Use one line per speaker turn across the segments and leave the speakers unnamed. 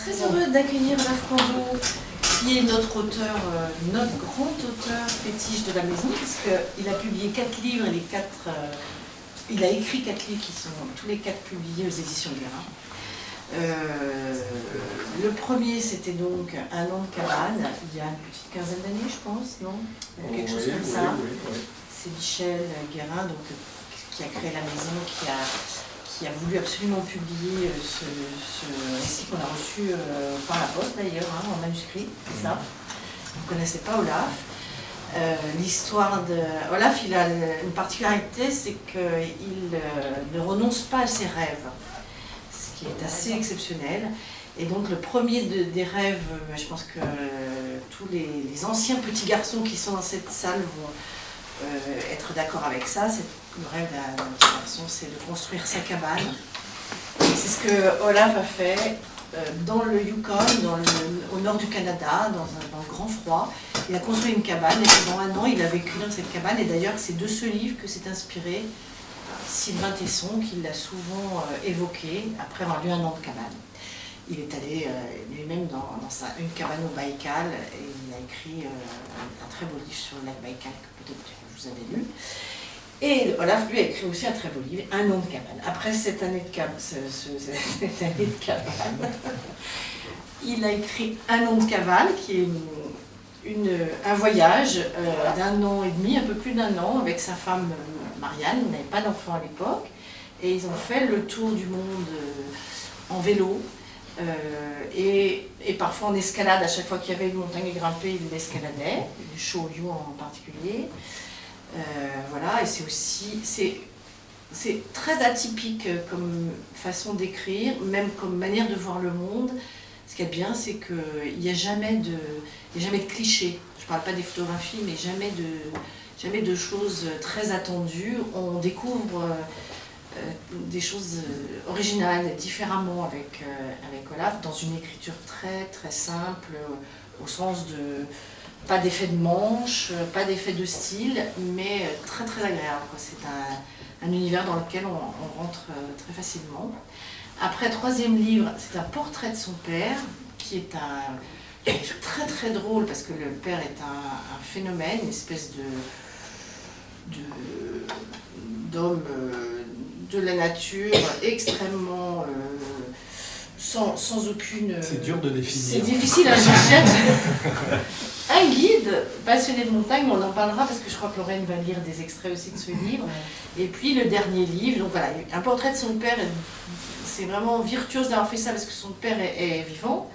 très heureux d'accueillir Olaf Rondeau, qui est notre auteur, notre grand auteur fétiche de la maison, puisqu'il a publié 4 livres, et il a écrit 4 livres qui sont tous les 4 publiés aux éditions Guérin. Le premier, c'était donc Un an de cabane, il y a une petite quinzaine d'années, je pense, non? Quelque chose comme ça.
Oui.
C'est Michel Guérin, donc, qui a créé la maison, qui a voulu absolument publier ce récit qu'on a reçu par la poste d'ailleurs, hein, en manuscrit, c'est ça. Vous ne connaissez pas Olaf. L'histoire de Olaf, il a une particularité, c'est qu'il ne renonce pas à ses rêves, ce qui est assez exceptionnel. Et donc le premier des rêves, je pense que tous les anciens petits garçons qui sont dans cette salle vont être d'accord avec ça. Le rêve d'un petit garçon, c'est de construire sa cabane. C'est ce que Olaf a fait dans le Yukon, au nord du Canada, dans le grand froid. Il a construit une cabane et pendant 1 an, il a vécu dans cette cabane. Et d'ailleurs, c'est de ce livre que s'est inspiré Sylvain Tesson, qui l'a souvent évoqué après avoir lu Un an de cabane. Il est allé lui-même dans une cabane au Baïkal et il a écrit un très beau livre sur le lac Baïkal que peut-être vous avez lu. Et Olaf, lui, a écrit aussi un très beau livre, Un an de cabane. Après cette année de cabane, il a écrit Un an de cabane, qui est un voyage d'1 an et demi, un peu plus d'1 an, avec sa femme Marianne. Il n'avait pas d'enfant à l'époque. Et ils ont fait le tour du monde en vélo. Et parfois en escalade, à chaque fois qu'il y avait une montagne à grimper, il l'escaladait, du Shōryū en particulier. Voilà, et c'est très atypique comme façon d'écrire, même comme manière de voir le monde. Ce qui est bien, c'est qu'il n'y a jamais de clichés. Je ne parle pas des photographies, mais jamais de choses très attendues. On découvre des choses originales, différemment avec Olaf, dans une écriture très très simple, au sens de pas d'effet de manche, pas d'effet de style, mais très très agréable. C'est un univers dans lequel on rentre très facilement. Après, 3e livre, c'est un portrait de son père, qui est très très drôle, parce que le père est un phénomène, une espèce d'homme de la nature, extrêmement sans aucune...
C'est dur de définir.
C'est difficile à chercher. Un guide passionné de montagne, on en parlera parce que je crois que Lorraine va lire des extraits aussi de ce livre. Et puis le dernier livre, donc voilà, un portrait de son père, c'est vraiment virtuose d'avoir fait ça parce que son père est vivant.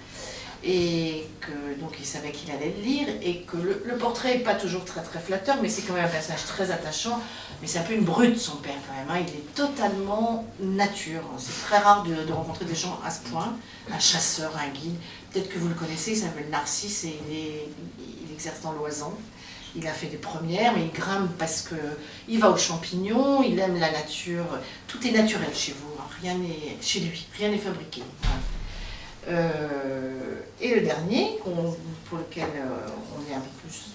Et que donc il savait qu'il allait le lire, et que le portrait n'est pas toujours très très flatteur, mais c'est quand même un personnage très attachant. Mais c'est un peu une brute, son père, quand même, hein. Il est totalement nature. C'est très rare de rencontrer des gens à ce point. Un chasseur, un guide, peut-être que vous le connaissez, il s'appelle Narcisse et il exerce dans l'Oisans. Il a fait des premières, mais il grimpe parce qu'il va aux champignons, il aime la nature. Tout est naturel chez vous, hein. Rien n'est chez lui, rien n'est fabriqué. Voilà. Et le dernier, pour lequel on est un peu plus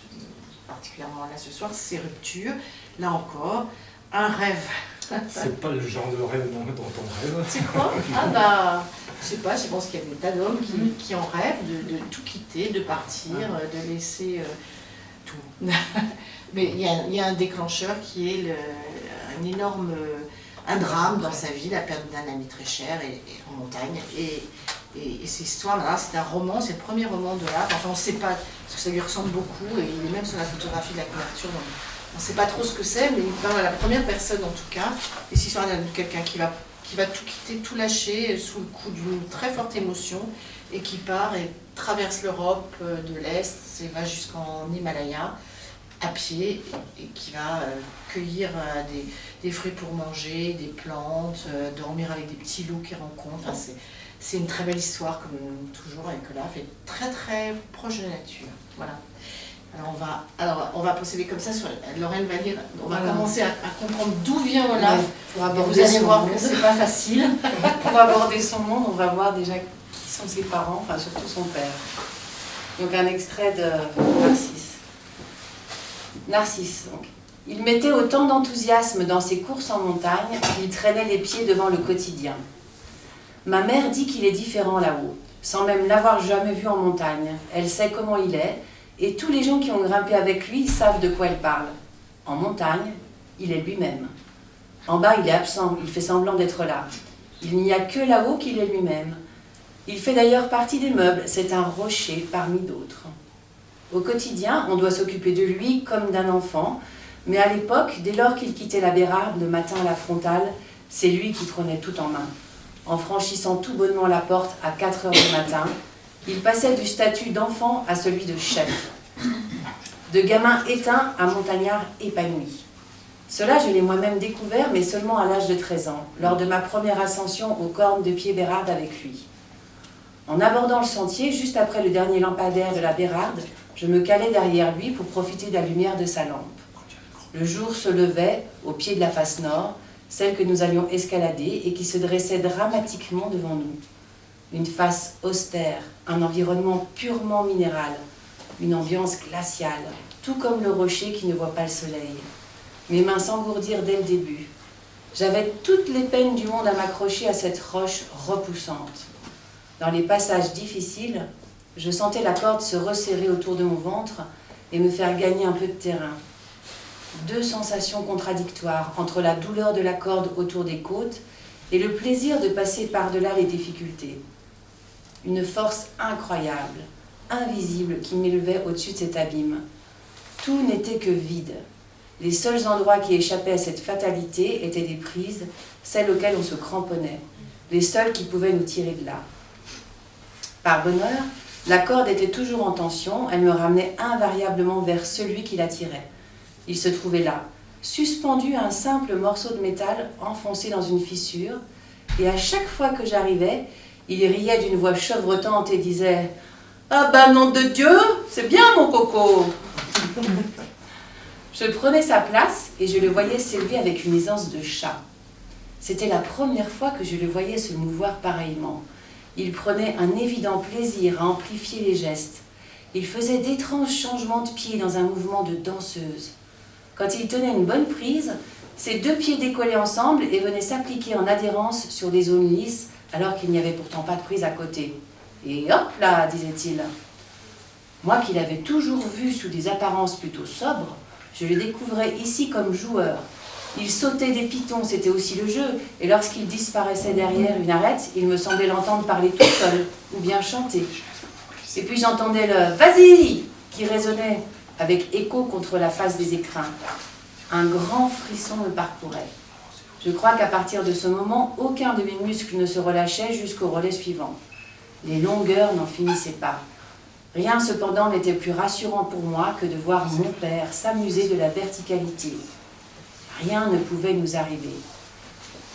particulièrement là ce soir, c'est Rupture. Là encore, un rêve.
C'est pas le genre de rêve dont on rêve.
C'est quoi? Ah bah, je pense qu'il y a des tas d'hommes qui en rêvent de tout quitter, de partir, de laisser tout. Mais il y a un déclencheur qui est un drame dans sa vie, la perte d'un ami très cher et en montagne. Et cette histoire-là, c'est un roman, c'est le premier roman de l'art. Enfin, on ne sait pas, parce que ça lui ressemble beaucoup, et il est même sur la photographie de la couverture. Donc on ne sait pas trop ce que c'est, mais il parle à la première personne en tout cas. Et c'est l'histoire de quelqu'un qui va tout quitter, tout lâcher sous le coup d'une très forte émotion, et qui part et traverse l'Europe de l'Est, et va jusqu'en Himalaya à pied, et qui va cueillir des fruits pour manger, des plantes, dormir avec des petits loups qu'il rencontre. Enfin, c'est une très belle histoire, comme toujours avec Olaf, et très très proche de la nature. Voilà. Alors on va procéder comme ça. Lorraine va lire. On va commencer à comprendre d'où vient Olaf. Vous allez voir que c'est pas facile.
Pour aborder son monde, on va voir déjà qui sont ses parents, enfin surtout son père. Donc un extrait de Narcisse. Narcisse, donc. Il mettait autant d'enthousiasme dans ses courses en montagne qu'il traînait les pieds devant le quotidien. Ma mère dit qu'il est différent là-haut. sans même l'avoir jamais vu en montagne. Elle sait comment il est, et tous les gens qui ont grimpé avec lui savent de quoi elle parle. En montagne, il est lui-même. En bas, il est absent, il fait semblant d'être là. Il n'y a que là-haut qu'il est lui-même. Il fait d'ailleurs partie des meubles, c'est un rocher parmi d'autres. Au quotidien, on doit s'occuper de lui comme d'un enfant, mais à l'époque, dès lors qu'il quittait la Bérarde le matin à la frontale, c'est lui qui prenait tout en main. En franchissant tout bonnement la porte à 4 heures du matin, il passait du statut d'enfant à celui de chef. De gamin éteint à montagnard épanoui. Cela, je l'ai moi-même découvert, mais seulement à l'âge de 13 ans, lors de ma première ascension aux cornes de pied Bérarde avec lui. En abordant le sentier, juste après le dernier lampadaire de la Bérarde, je me calais derrière lui pour profiter de la lumière de sa lampe. Le jour se levait au pied de la face nord, celle que nous allions escalader et qui se dressait dramatiquement devant nous. Une face austère, un environnement purement minéral, une ambiance glaciale, tout comme le rocher qui ne voit pas le soleil. Mes mains s'engourdirent dès le début. J'avais toutes les peines du monde à m'accrocher à cette roche repoussante. Dans les passages difficiles, je sentais la corde se resserrer autour de mon ventre et me faire gagner un peu de terrain. Deux sensations contradictoires entre la douleur de la corde autour des côtes et le plaisir de passer par-delà les difficultés. Une force incroyable, invisible qui m'élevait au-dessus de cet abîme. Tout n'était que vide. Les seuls endroits qui échappaient à cette fatalité étaient des prises, celles auxquelles on se cramponnait, les seules qui pouvaient nous tirer de là. Par bonheur, la corde était toujours en tension, elle me ramenait invariablement vers celui qui la tirait. Il se trouvait là, suspendu à un simple morceau de métal enfoncé dans une fissure, et à chaque fois que j'arrivais, il riait d'une voix chevrotante et disait « Ah ben nom de Dieu, c'est bien mon coco !» Je prenais sa place et je le voyais s'élever avec une aisance de chat. C'était la première fois que je le voyais se mouvoir pareillement. Il prenait un évident plaisir à amplifier les gestes. Il faisait d'étranges changements de pieds dans un mouvement de danseuse. Quand il tenait une bonne prise, ses deux pieds décollaient ensemble et venaient s'appliquer en adhérence sur des zones lisses, alors qu'il n'y avait pourtant pas de prise à côté. Et hop là, disait-il. Moi qui l'avais toujours vu sous des apparences plutôt sobres, je le découvrais ici comme joueur. Il sautait des pitons, c'était aussi le jeu, et lorsqu'il disparaissait derrière une arête, il me semblait l'entendre parler tout seul, ou bien chanter. Et puis j'entendais le « Vas-y !» qui résonnait avec écho contre la face des écrins. Un grand frisson me parcourait. Je crois qu'à partir de ce moment, aucun de mes muscles ne se relâchait jusqu'au relais suivant. Les longueurs n'en finissaient pas. Rien cependant n'était plus rassurant pour moi que de voir mon père s'amuser de la verticalité. Rien ne pouvait nous arriver.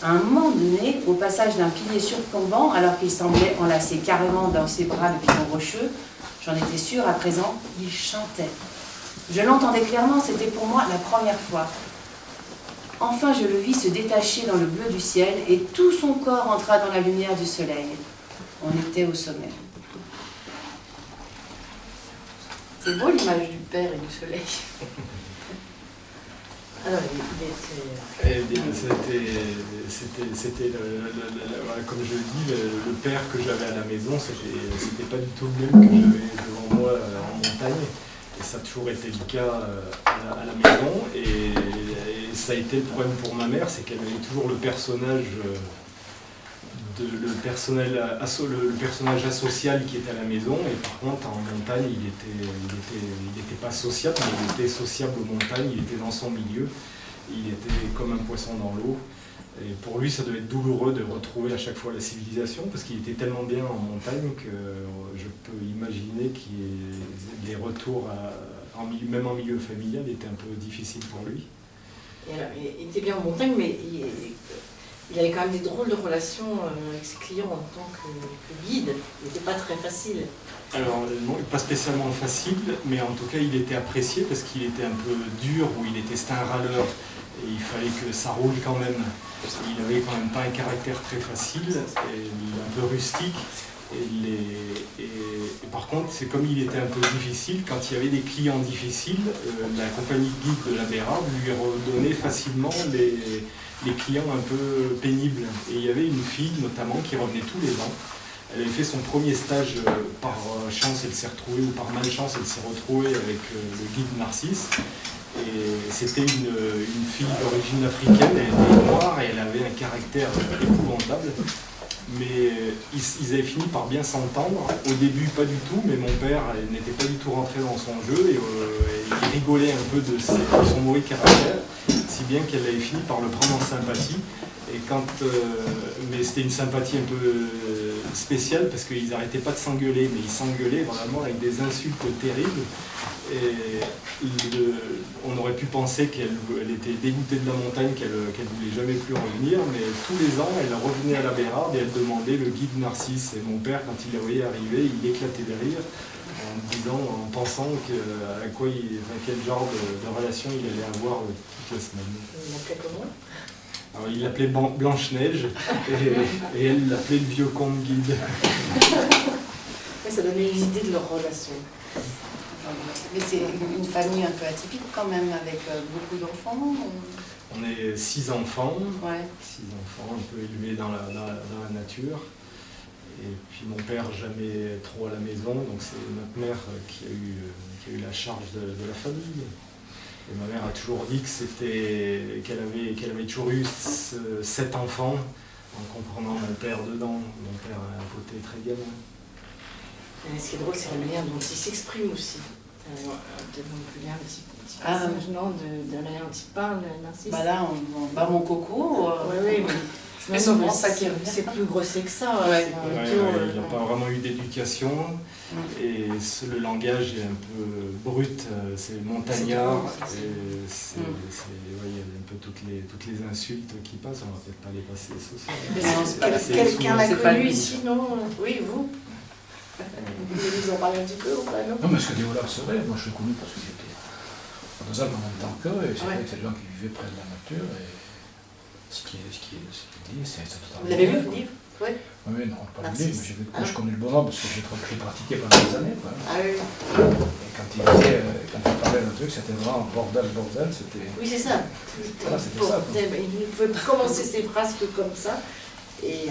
À un moment donné, au passage d'un pilier surplombant, alors qu'il semblait enlacer carrément dans ses bras le pilon rocheux, j'en étais sûre à présent, il chantait. Je l'entendais clairement, c'était pour moi la première fois. Enfin, je le vis se détacher dans le bleu du ciel et tout son corps entra dans la lumière du soleil. On était au sommet. C'est beau l'image du père et du soleil.
Alors,
c'était voilà, comme je le dis, le père que j'avais à la maison, c'était pas du tout le même que j'avais devant moi en montagne. Et ça a toujours été le cas à la maison. Et ça a été le problème pour ma mère, c'est qu'elle avait toujours le personnage le personnage asocial qui était à la maison, et par contre en montagne il était pas sociable, mais il était sociable aux montagnes, il était dans son milieu, il était comme un poisson dans l'eau, et pour lui ça devait être douloureux de retrouver à chaque fois la civilisation, parce qu'il était tellement bien en montagne que je peux imaginer que les retours, même en milieu familial, étaient un peu difficiles pour lui.
Et alors, il était bien en montagne, mais il avait quand même des drôles de relations avec ses clients en tant que guide. Il n'était pas très facile.
Alors non, pas spécialement facile, mais en tout cas il était apprécié parce qu'il était un peu dur, c'était un râleur et il fallait que ça roule quand même. Il avait quand même pas un caractère très facile, et un peu rustique. Et par contre, c'est comme il était un peu difficile, quand il y avait des clients difficiles, la compagnie de guide de la Bérarde lui redonnait facilement les clients un peu pénibles. Et il y avait une fille notamment qui revenait tous les ans, Elle avait fait son premier stage par chance, elle s'est retrouvée, ou par malchance, elle s'est retrouvée avec le guide Narcisse. Et c'était une fille d'origine africaine, elle était noire et elle avait un caractère épouvantable. Mais ils avaient fini par bien s'entendre. Au début, pas du tout, mais mon père n'était pas du tout rentré dans son jeu et il rigolait un peu de son mauvais caractère, si bien qu'elle avait fini par le prendre en sympathie. Et mais c'était une sympathie un peu spéciale parce qu'ils n'arrêtaient pas de s'engueuler, mais ils s'engueulaient vraiment avec des insultes terribles. Et on aurait pu penser qu'elle était dégoûtée de la montagne, qu'elle voulait jamais plus revenir, mais tous les ans, elle revenait à la Bérarde et elle demandait le guide Narcisse. Et mon père, quand il la voyait arriver, il éclatait de rire en pensant à quel genre de relation il allait avoir toute la semaine.
Il l'appelait comment?
Alors, il l'appelait Blanche-Neige et elle l'appelait le vieux comte guide.
Ça donnait une idée de leur relation.
Mais c'est une famille un peu atypique quand même, avec beaucoup d'enfants.
On est 6 enfants,
Ouais.
6 enfants un peu élevés dans la nature. Et puis mon père jamais trop à la maison, donc c'est notre mère qui a eu la charge de la famille. Et ma mère a toujours dit qu'elle avait toujours eu 7 enfants, en comprenant mon père dedans. Mon père a un côté très gamin.
Et ce qui est drôle, c'est la manière dont il s'exprime aussi. Peut-être on peut lire un petit passage, non, de la manière dont il parle, Narcisse.
Bah là, on bat mon coco.
Oui,
mais souvent ça qui revient.
C'est plus grossier que ça.
Ouais.
Il n'a pas vraiment eu d'éducation et le langage est un peu brut, c'est montagnard. Il y a un peu toutes les insultes qui passent, on ne va peut-être pas les passer ce soir.
Quelqu'un l'a connu ici, non? Oui, vous? Vous voulez nous en parler un petit peu ou pas?
Non, mais ce que dit Olaf, c'est vrai. Moi, je l'ai connu parce que j'étais dans un en même temps qu'eux, et c'est vrai que c'est des gens qui vivaient près de la nature, et ce qui est dit, c'est totalement...
Vous l'avez lu, le livre? Oui.
Oui, non, pas le livre, mais je connais le bonhomme parce que j'ai pratiqué pendant des années. Quoi.
Ah oui.
Et quand il parlait d'un truc, c'était vraiment bordel, c'était...
Oui, c'est ça.
Voilà, c'était ça.
Il ne pouvait pas commencer ses phrases que comme ça. Et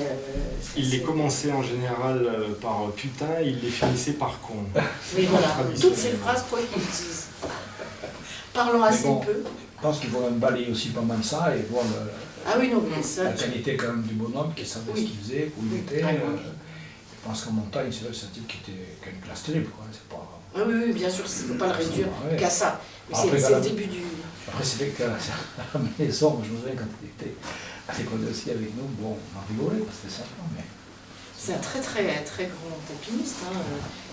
il les commençait en général par putain, il les finissait par con.
Mais voilà, toutes ces phrases, quoi qu'ils disent. Parlons assez peu.
Je pense qu'il faut même balayer aussi pas mal ça et voir
ah oui, non, mais ça,
la qualité quand même du bonhomme, qui savait ce qu'il faisait, où il était. Je pense qu'en montagne, c'est un type qui a une classe terrible. Quoi. C'est pas...
Ah oui, bien sûr, il ne faut pas le réduire qu'à ça. Mais
après,
c'est le début du...
Après, c'est vrai qu'à la maison, je me souviens quand il était à l'école aussi avec nous, bon, on en rigolait parce que c'était sympa, mais...
C'est un très grand alpiniste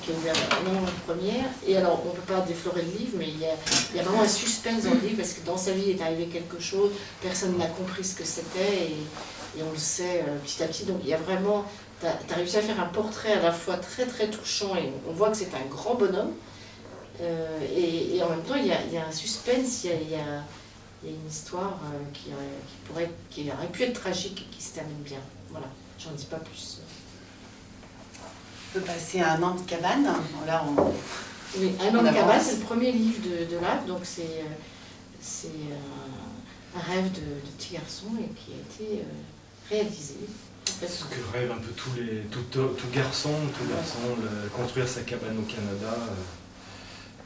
qui a ouvert la première. Et alors, on ne peut pas déflorer le livre, mais il y a vraiment un suspense dans le livre parce que dans sa vie il est arrivé quelque chose, personne n'a compris ce que c'était et on le sait petit à petit. Donc il y a vraiment, tu as réussi à faire un portrait à la fois très touchant et on voit que c'est un grand bonhomme. Et en même temps, il y a un suspense, il y a une histoire qui aurait pu être tragique et qui se termine bien. Voilà, j'en dis pas plus.
On peut passer à Un an de cabane. Là,
Oui, Un an de cabane, c'est le premier livre de Olaf, donc c'est un rêve de petit garçon et qui a été réalisé.
C'est ce que rêve un peu tout garçon, construire sa cabane au Canada.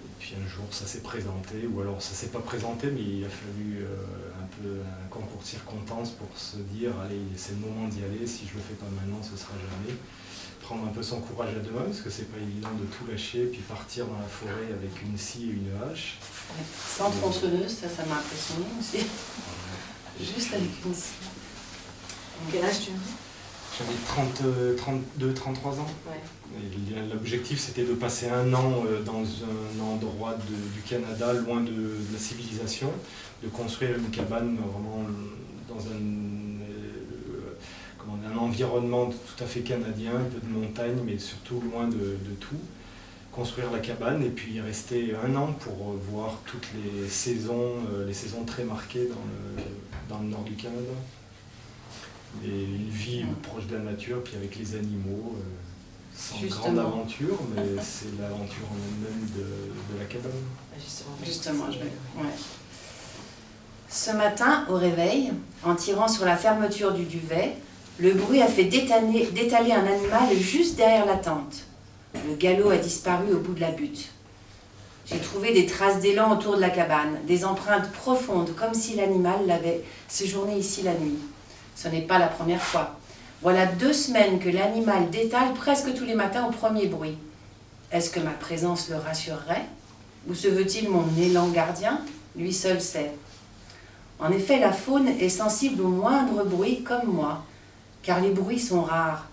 Et puis un jour ça s'est présenté, ou alors ça s'est pas présenté, mais il a fallu un peu un concours de circonstances pour se dire allez, c'est le moment d'y aller, si je le fais pas maintenant, ce sera jamais. Prendre un peu son courage à deux mains, parce que c'est pas évident de tout lâcher, puis partir dans la forêt avec une scie et une hache.
Sans tronçonneuse, ça m'a impressionné aussi. Juste avec une scie.
Quel âge tu as?
J'avais 33 ans.
Ouais.
L'objectif c'était de passer un an dans un endroit du Canada, loin de la civilisation, de construire une cabane vraiment dans un environnement tout à fait canadien, un peu de montagne, mais surtout loin de tout. Construire la cabane et puis y rester un an pour voir toutes les saisons très marquées dans le nord du Canada. Et une vie proche de la nature, puis avec les animaux, sans grande aventure, mais c'est l'aventure en elle-même de la cabane.
Justement, ouais. Ce matin, au réveil, en tirant sur la fermeture du duvet, Le bruit a fait détaler un animal juste derrière la tente. Le galop a disparu au bout de la butte. J'ai trouvé des traces d'élan autour de la cabane, des empreintes profondes, comme si l'animal l'avait séjourné ici la nuit. Ce n'est pas la première fois. Voilà 2 semaines que l'animal détale presque tous les matins au premier bruit. Est-ce que ma présence le rassurerait? Ou se veut-il mon élan gardien? Lui seul sait. En effet, la faune est sensible au moindre bruit comme moi, car les bruits sont rares.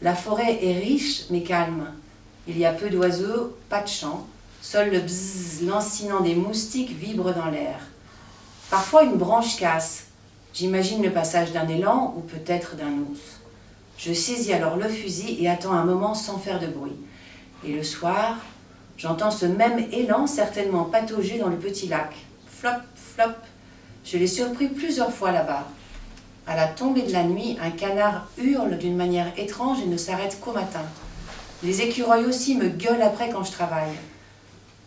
La forêt est riche mais calme. Il y a peu d'oiseaux, pas de chants. Seul le bzzz lancinant des moustiques vibre dans l'air. Parfois une branche casse. J'imagine le passage d'un élan ou peut-être d'un ours. Je saisis alors le fusil et attends un moment sans faire de bruit. Et le soir, j'entends ce même élan certainement patauger dans le petit lac. Flop, flop. Je l'ai surpris plusieurs fois là-bas. À la tombée de la nuit, un canard hurle d'une manière étrange et ne s'arrête qu'au matin. Les écureuils aussi me gueulent après quand je travaille.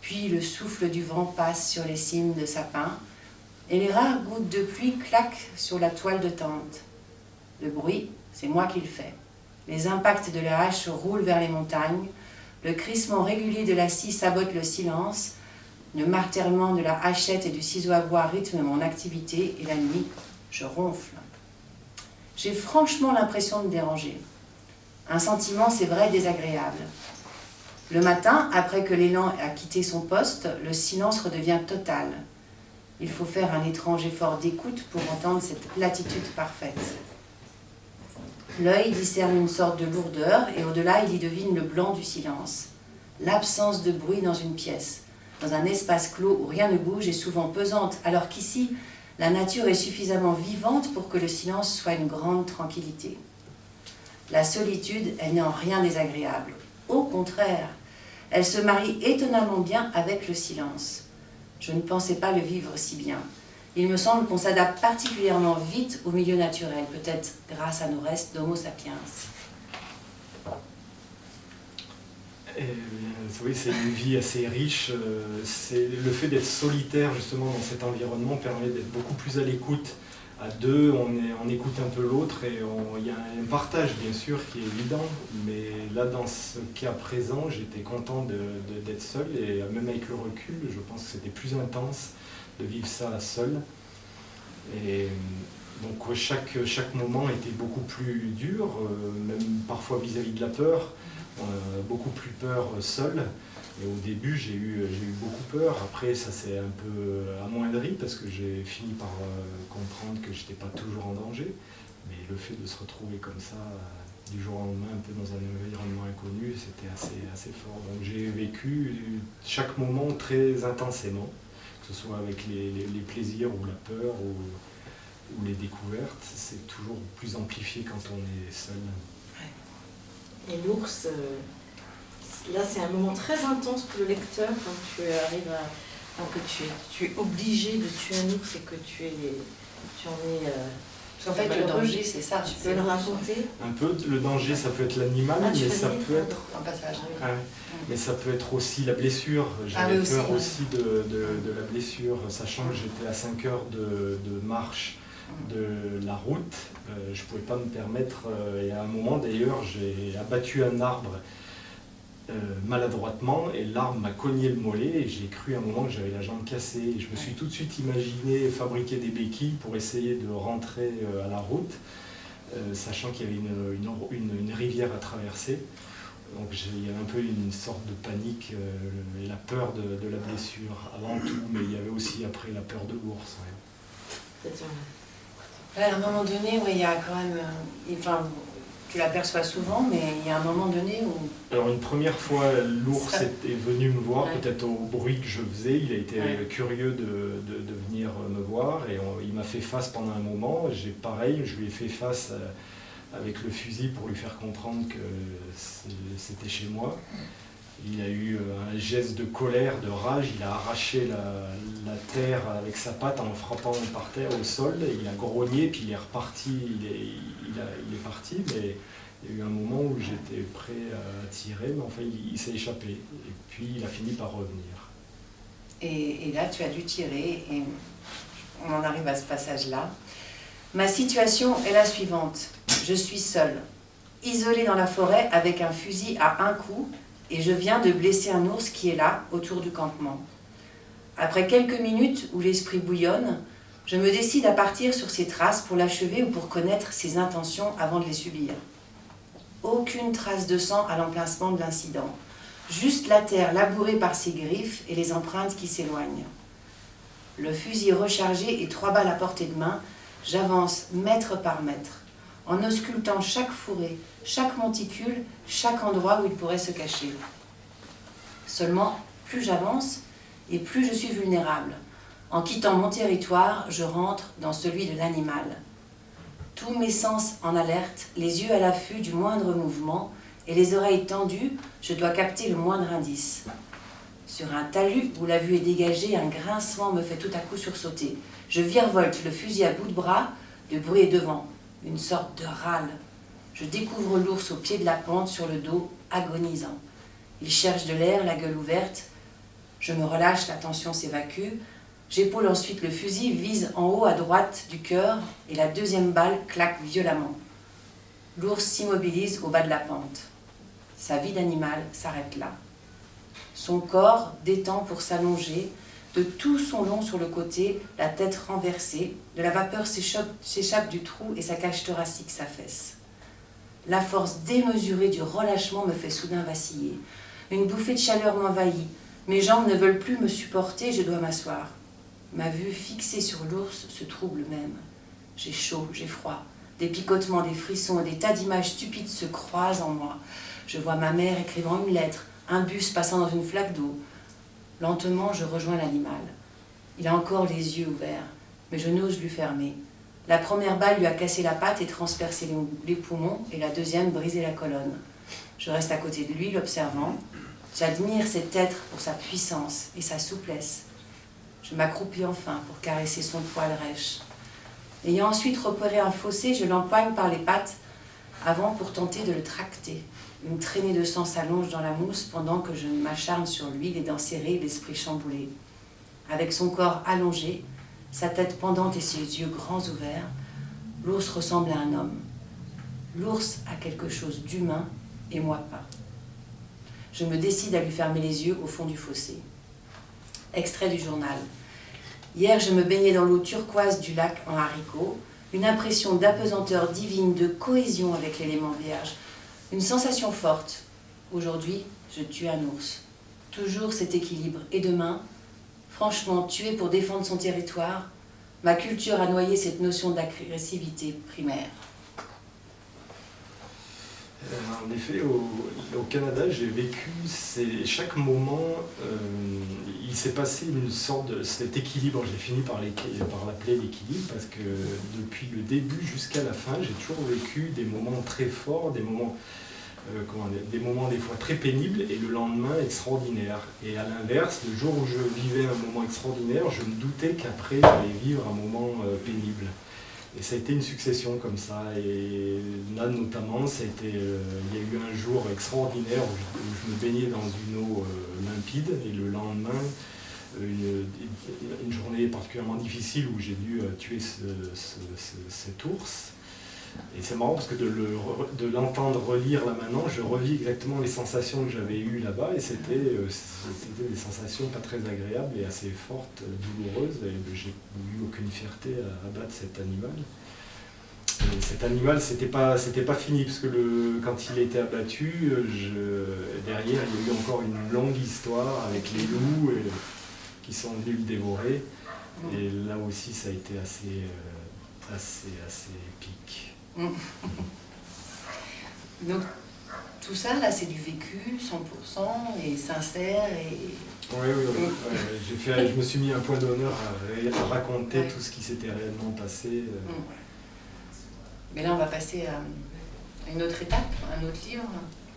Puis le souffle du vent passe sur les cimes de sapins et les rares gouttes de pluie claquent sur la toile de tente. Le bruit, c'est moi qui le fais. Les impacts de la hache roulent vers les montagnes, le crissement régulier de la scie sabote le silence, le martèlement de la hachette et du ciseau à bois rythme mon activité et la nuit, je ronfle. J'ai franchement l'impression de déranger. Un sentiment, c'est vrai, désagréable. Le matin, après que l'élan a quitté son poste, le silence redevient total. Il faut faire un étrange effort d'écoute pour entendre cette platitude parfaite. L'œil discerne une sorte de lourdeur et au-delà, il y devine le blanc du silence. L'absence de bruit dans une pièce, dans un espace clos où rien ne bouge est souvent pesante, alors qu'ici, la nature est suffisamment vivante pour que le silence soit une grande tranquillité. La solitude, elle n'est en rien désagréable. Au contraire, elle se marie étonnamment bien avec le silence. Je ne pensais pas le vivre si bien. Il me semble qu'on s'adapte particulièrement vite au milieu naturel, peut-être grâce à nos restes d'Homo sapiens.
Oui, c'est une vie assez riche. Le fait d'être solitaire justement dans cet environnement permet d'être beaucoup plus à l'écoute. À deux, on écoute un peu l'autre et il y a un partage bien sûr qui est évident. Mais là, dans ce cas présent, j'étais content d'être seul et même avec le recul, je pense que c'était plus intense de vivre ça seul. Et donc ouais, chaque moment était beaucoup plus dur, même parfois vis-à-vis de la peur. Beaucoup plus peur seul. Et au début, j'ai eu beaucoup peur. Après, ça s'est un peu amoindri parce que j'ai fini par comprendre que je n'étais pas toujours en danger. Mais le fait de se retrouver comme ça, du jour au lendemain, un peu dans un environnement inconnu, c'était assez fort. Donc j'ai vécu chaque moment très intensément, que ce soit avec les plaisirs ou la peur ou les découvertes. C'est toujours plus amplifié quand on est seul.
Et l'ours, là c'est un moment très intense pour le lecteur quand tu arrives que tu es obligé de tuer un ours et que tu en es
En fait, le danger, c'est ça.
Tu peux le raconter?
Un peu, le danger, ça peut être l'animal, mais ça peut être...
Un passage.
Ah, mais ça peut être aussi la blessure. J'avais peur aussi de la blessure, sachant que j'étais à 5 heures de marche de la route. Je ne pouvais pas me permettre, et à un moment d'ailleurs, j'ai abattu un arbre maladroitement et l'arbre m'a cogné le mollet et j'ai cru à un moment que j'avais la jambe cassée. Et je me suis tout de suite imaginé fabriquer des béquilles pour essayer de rentrer à la route, sachant qu'il y avait une rivière à traverser. Donc il y avait un peu une sorte de panique et la peur de la blessure avant tout, mais il y avait aussi après la peur de l'ours. Ouais.
À un moment donné, il y a quand même... tu l'aperçois souvent, mais il y a un moment donné où...
Alors une première fois, l'ours est venu me voir, peut-être au bruit que je faisais. Il a été curieux de venir me voir et il m'a fait face pendant un moment. Je lui ai fait face avec le fusil pour lui faire comprendre que c'était chez moi. Il a eu un geste de colère, de rage, il a arraché la terre avec sa patte en frappant par terre au sol, il a grogné, puis il est reparti, il est parti, mais il y a eu un moment où j'étais prêt à tirer, mais enfin il s'est échappé, et puis il a fini par revenir.
Et là tu as dû tirer, et on en arrive à ce passage-là. Ma situation est la suivante. Je suis seule, isolée dans la forêt avec un fusil à un coup, et je viens de blesser un ours qui est là, autour du campement. Après quelques minutes où l'esprit bouillonne, je me décide à partir sur ses traces pour l'achever ou pour connaître ses intentions avant de les subir. Aucune trace de sang à l'emplacement de l'incident. Juste la terre labourée par ses griffes et les empreintes qui s'éloignent. Le fusil rechargé et 3 balles à portée de main, j'avance mètre par mètre, en auscultant chaque fourré, chaque monticule, chaque endroit où il pourrait se cacher. Seulement, plus j'avance et plus je suis vulnérable. En quittant mon territoire, je rentre dans celui de l'animal. Tous mes sens en alerte, les yeux à l'affût du moindre mouvement et les oreilles tendues, je dois capter le moindre indice. Sur un talus où la vue est dégagée, un grincement me fait tout à coup sursauter. Je virevolte le fusil à bout de bras, le bruit est devant, une sorte de râle. Je découvre l'ours au pied de la pente, sur le dos, agonisant. Il cherche de l'air, la gueule ouverte. Je me relâche, la tension s'évacue. J'épaule ensuite le fusil, vise en haut à droite du cœur et la deuxième balle claque violemment. L'ours s'immobilise au bas de la pente. Sa vie d'animal s'arrête là. Son corps détend pour s'allonger, de tout son long sur le côté, la tête renversée, de la vapeur s'échappe du trou et sa cage thoracique s'affaisse. La force démesurée du relâchement me fait soudain vaciller. Une bouffée de chaleur m'envahit. Mes jambes ne veulent plus me supporter, je dois m'asseoir. Ma vue fixée sur l'ours se trouble même. J'ai chaud, j'ai froid. Des picotements, des frissons et des tas d'images stupides se croisent en moi. Je vois ma mère écrivant une lettre, un bus passant dans une flaque d'eau. Lentement, je rejoins l'animal. Il a encore les yeux ouverts, mais je n'ose lui fermer. La première balle lui a cassé la patte et transpercé les poumons, et la deuxième brisé la colonne. Je reste à côté de lui, l'observant. J'admire cet être pour sa puissance et sa souplesse. Je m'accroupis enfin pour caresser son poil rêche. Ayant ensuite repéré un fossé, je l'empoigne par les pattes avant pour tenter de le tracter. Une traînée de sang s'allonge dans la mousse pendant que je m'acharne sur lui, les dents serrées, l'esprit chamboulé. Avec son corps allongé, sa tête pendante et ses yeux grands ouverts, l'ours ressemble à un homme. L'ours a quelque chose d'humain et moi pas. Je me décide à lui fermer les yeux au fond du fossé. Extrait du journal. Hier, je me baignais dans l'eau turquoise du lac en haricots. Une impression d'apesanteur divine, de cohésion avec l'élément vierge. Une sensation forte. Aujourd'hui, je tue un ours. Toujours cet équilibre. Et demain, franchement, tuer pour défendre son territoire, ma culture a noyé cette notion d'agressivité primaire.
En effet, au Canada, j'ai vécu chaque moment, il s'est passé une sorte de cet équilibre, j'ai fini par l'appeler l'équilibre, parce que depuis le début jusqu'à la fin, j'ai toujours vécu des moments très forts, des moments des fois très pénibles, et le lendemain extraordinaire. Et à l'inverse, le jour où je vivais un moment extraordinaire, je me doutais qu'après j'allais vivre un moment pénible. Et ça a été une succession comme ça, et là notamment, il y a eu un jour extraordinaire où je me baignais dans une eau limpide, et le lendemain, une journée particulièrement difficile où j'ai dû tuer cet ours. Et c'est marrant parce que de l'entendre relire là maintenant, je revis exactement les sensations que j'avais eues là-bas, et c'était des sensations pas très agréables et assez fortes, douloureuses, et j'ai eu aucune fierté à abattre cet animal. Et cet animal, c'était pas fini, parce que quand il a été abattu, derrière il y a eu encore une longue histoire avec les loups qui sont venus le dévorer, et là aussi ça a été assez épique.
Donc tout ça là, c'est du vécu 100% et sincère et...
Oui. Je me suis mis un point d'honneur à raconter tout ce qui s'était réellement passé.
Mais là on va passer à une autre étape, un autre livre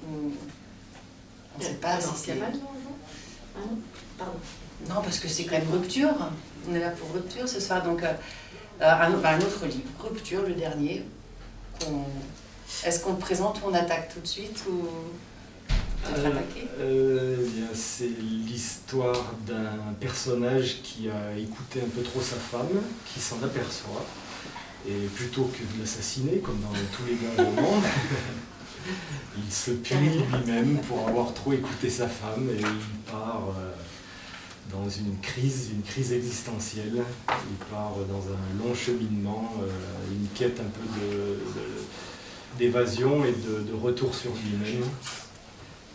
où on ne sait pas si c'est...
Pardon.
Non, parce que c'est quand même Rupture. On est là pour Rupture ce soir, donc un autre livre, Rupture, le dernier. Est-ce qu'on te présente ou on attaque tout de suite ou
c'est l'histoire d'un personnage qui a écouté un peu trop sa femme, qui s'en aperçoit Et plutôt que de l'assassiner, comme dans tous les bons romans, il se punit lui-même pour avoir trop écouté sa femme et il part dans une crise existentielle. Il part dans un long cheminement, une quête un peu d'évasion et de retour sur lui-même.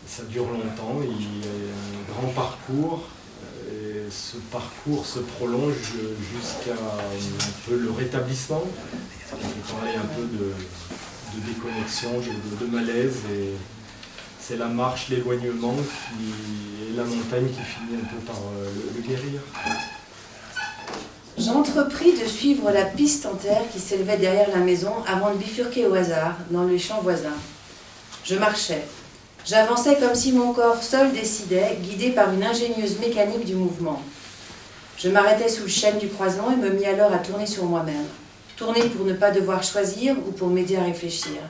Ça dure longtemps, il y a un grand parcours. Et ce parcours se prolonge jusqu'à un peu le rétablissement. On peut parler un peu de déconnexion, de malaise. Et c'est la marche, l'éloignement et la montagne qui finit un peu par le guérir.
J'entrepris de suivre la piste en terre qui s'élevait derrière la maison avant de bifurquer au hasard dans les champs voisins. Je marchais. J'avançais comme si mon corps seul décidait, guidé par une ingénieuse mécanique du mouvement. Je m'arrêtais sous le chêne du croisement et me mis alors à tourner sur moi-même. Tourner pour ne pas devoir choisir ou pour m'aider à réfléchir.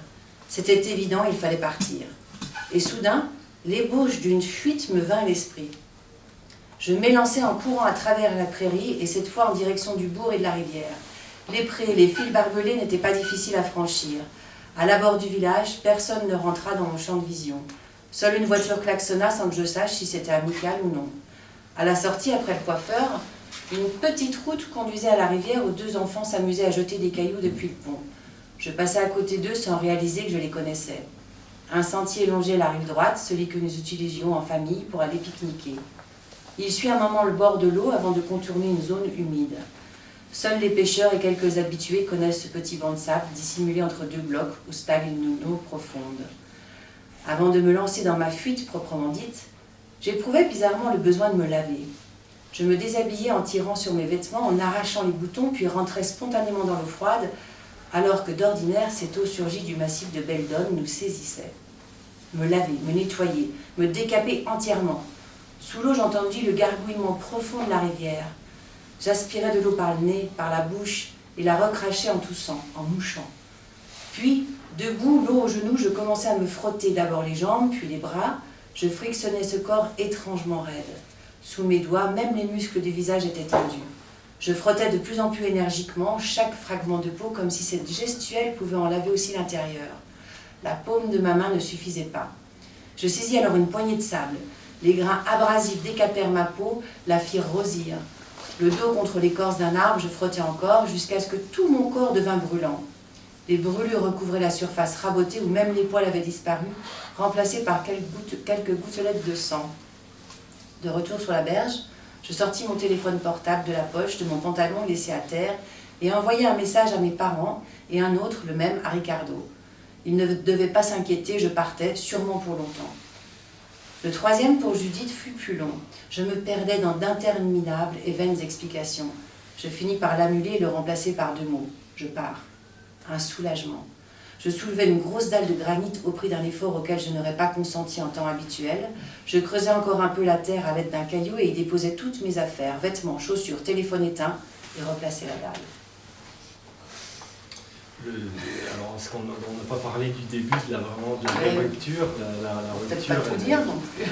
C'était évident, il fallait partir. Et soudain, l'ébauche d'une fuite me vint à l'esprit. Je m'élançais en courant à travers la prairie et cette fois en direction du bourg et de la rivière. Les prés, les fils barbelés n'étaient pas difficiles à franchir. À l'abord du village, personne ne rentra dans mon champ de vision. Seule une voiture klaxonna sans que je sache si c'était amical ou non. À la sortie, après le coiffeur, une petite route conduisait à la rivière où deux enfants s'amusaient à jeter des cailloux depuis le pont. Je passais à côté d'eux sans réaliser que je les connaissais. Un sentier longeait la rive droite, celui que nous utilisions en famille pour aller pique-niquer. Il suit un moment le bord de l'eau avant de contourner une zone humide. Seuls les pêcheurs et quelques habitués connaissent ce petit banc de sable dissimulé entre deux blocs où stagne une eau profonde. Avant de me lancer dans ma fuite proprement dite, j'éprouvais bizarrement le besoin de me laver. Je me déshabillais en tirant sur mes vêtements, en arrachant les boutons, puis rentrais spontanément dans l'eau froide, alors que d'ordinaire, cette eau surgie du massif de Beldon nous saisissait. Me laver, me nettoyer, me décaper entièrement. Sous l'eau, j'entendis le gargouillement profond de la rivière. J'aspirais de l'eau par le nez, par la bouche, et la recrachais en toussant, en mouchant. Puis, debout, l'eau aux genoux, je commençais à me frotter d'abord les jambes, puis les bras. Je frictionnais ce corps étrangement raide. Sous mes doigts, même les muscles du visage étaient tendus. Je frottais de plus en plus énergiquement chaque fragment de peau, comme si cette gestuelle pouvait en laver aussi l'intérieur. La paume de ma main ne suffisait pas. Je saisis alors une poignée de sable. Les grains abrasifs décapèrent ma peau, la firent rosir. Le dos contre l'écorce d'un arbre, je frottais encore, jusqu'à ce que tout mon corps devint brûlant. Les brûlures recouvraient la surface rabotée où même les poils avaient disparu, remplacés par quelques gouttelettes de sang. De retour sur la berge, je sortis mon téléphone portable de la poche de mon pantalon laissé à terre et envoyai un message à mes parents et un autre, le même, à Ricardo. Ils ne devaient pas s'inquiéter, je partais, sûrement pour longtemps. Le troisième pour Judith fut plus long. Je me perdais dans d'interminables et vaines explications. Je finis par l'annuler et le remplacer par deux mots. Je pars. Un soulagement. Je soulevais une grosse dalle de granit au prix d'un effort auquel je n'aurais pas consenti en temps habituel. Je creusais encore un peu la terre à l'aide d'un caillou et y déposais toutes mes affaires, vêtements, chaussures, téléphone éteint, et replaçais la dalle.
Alors, est-ce qu'on n'a pas parlé du début de la rupture la
Peut-être
rupture,
pas tout dire non plus.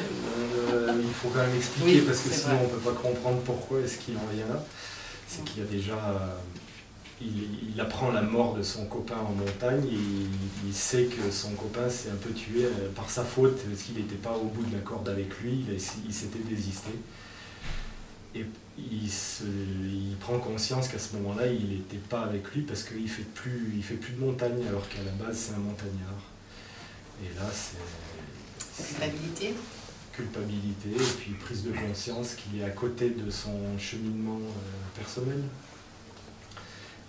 il faut quand même expliquer,
Oui,
parce que sinon
vrai.
on ne peut pas comprendre pourquoi est-ce qu'il en vient là. C'est qu'il y a déjà... il apprend la mort de son copain en montagne et il sait que son copain s'est un peu tué par sa faute, parce qu'il n'était pas au bout de la corde avec lui, il s'était désisté. Et il prend conscience qu'à ce moment-là, il n'était pas avec lui parce qu'il ne fait plus de montagne, alors qu'à la base, c'est un montagnard. Et là, c'est culpabilité, et puis prise de conscience qu'il est à côté de son cheminement personnel.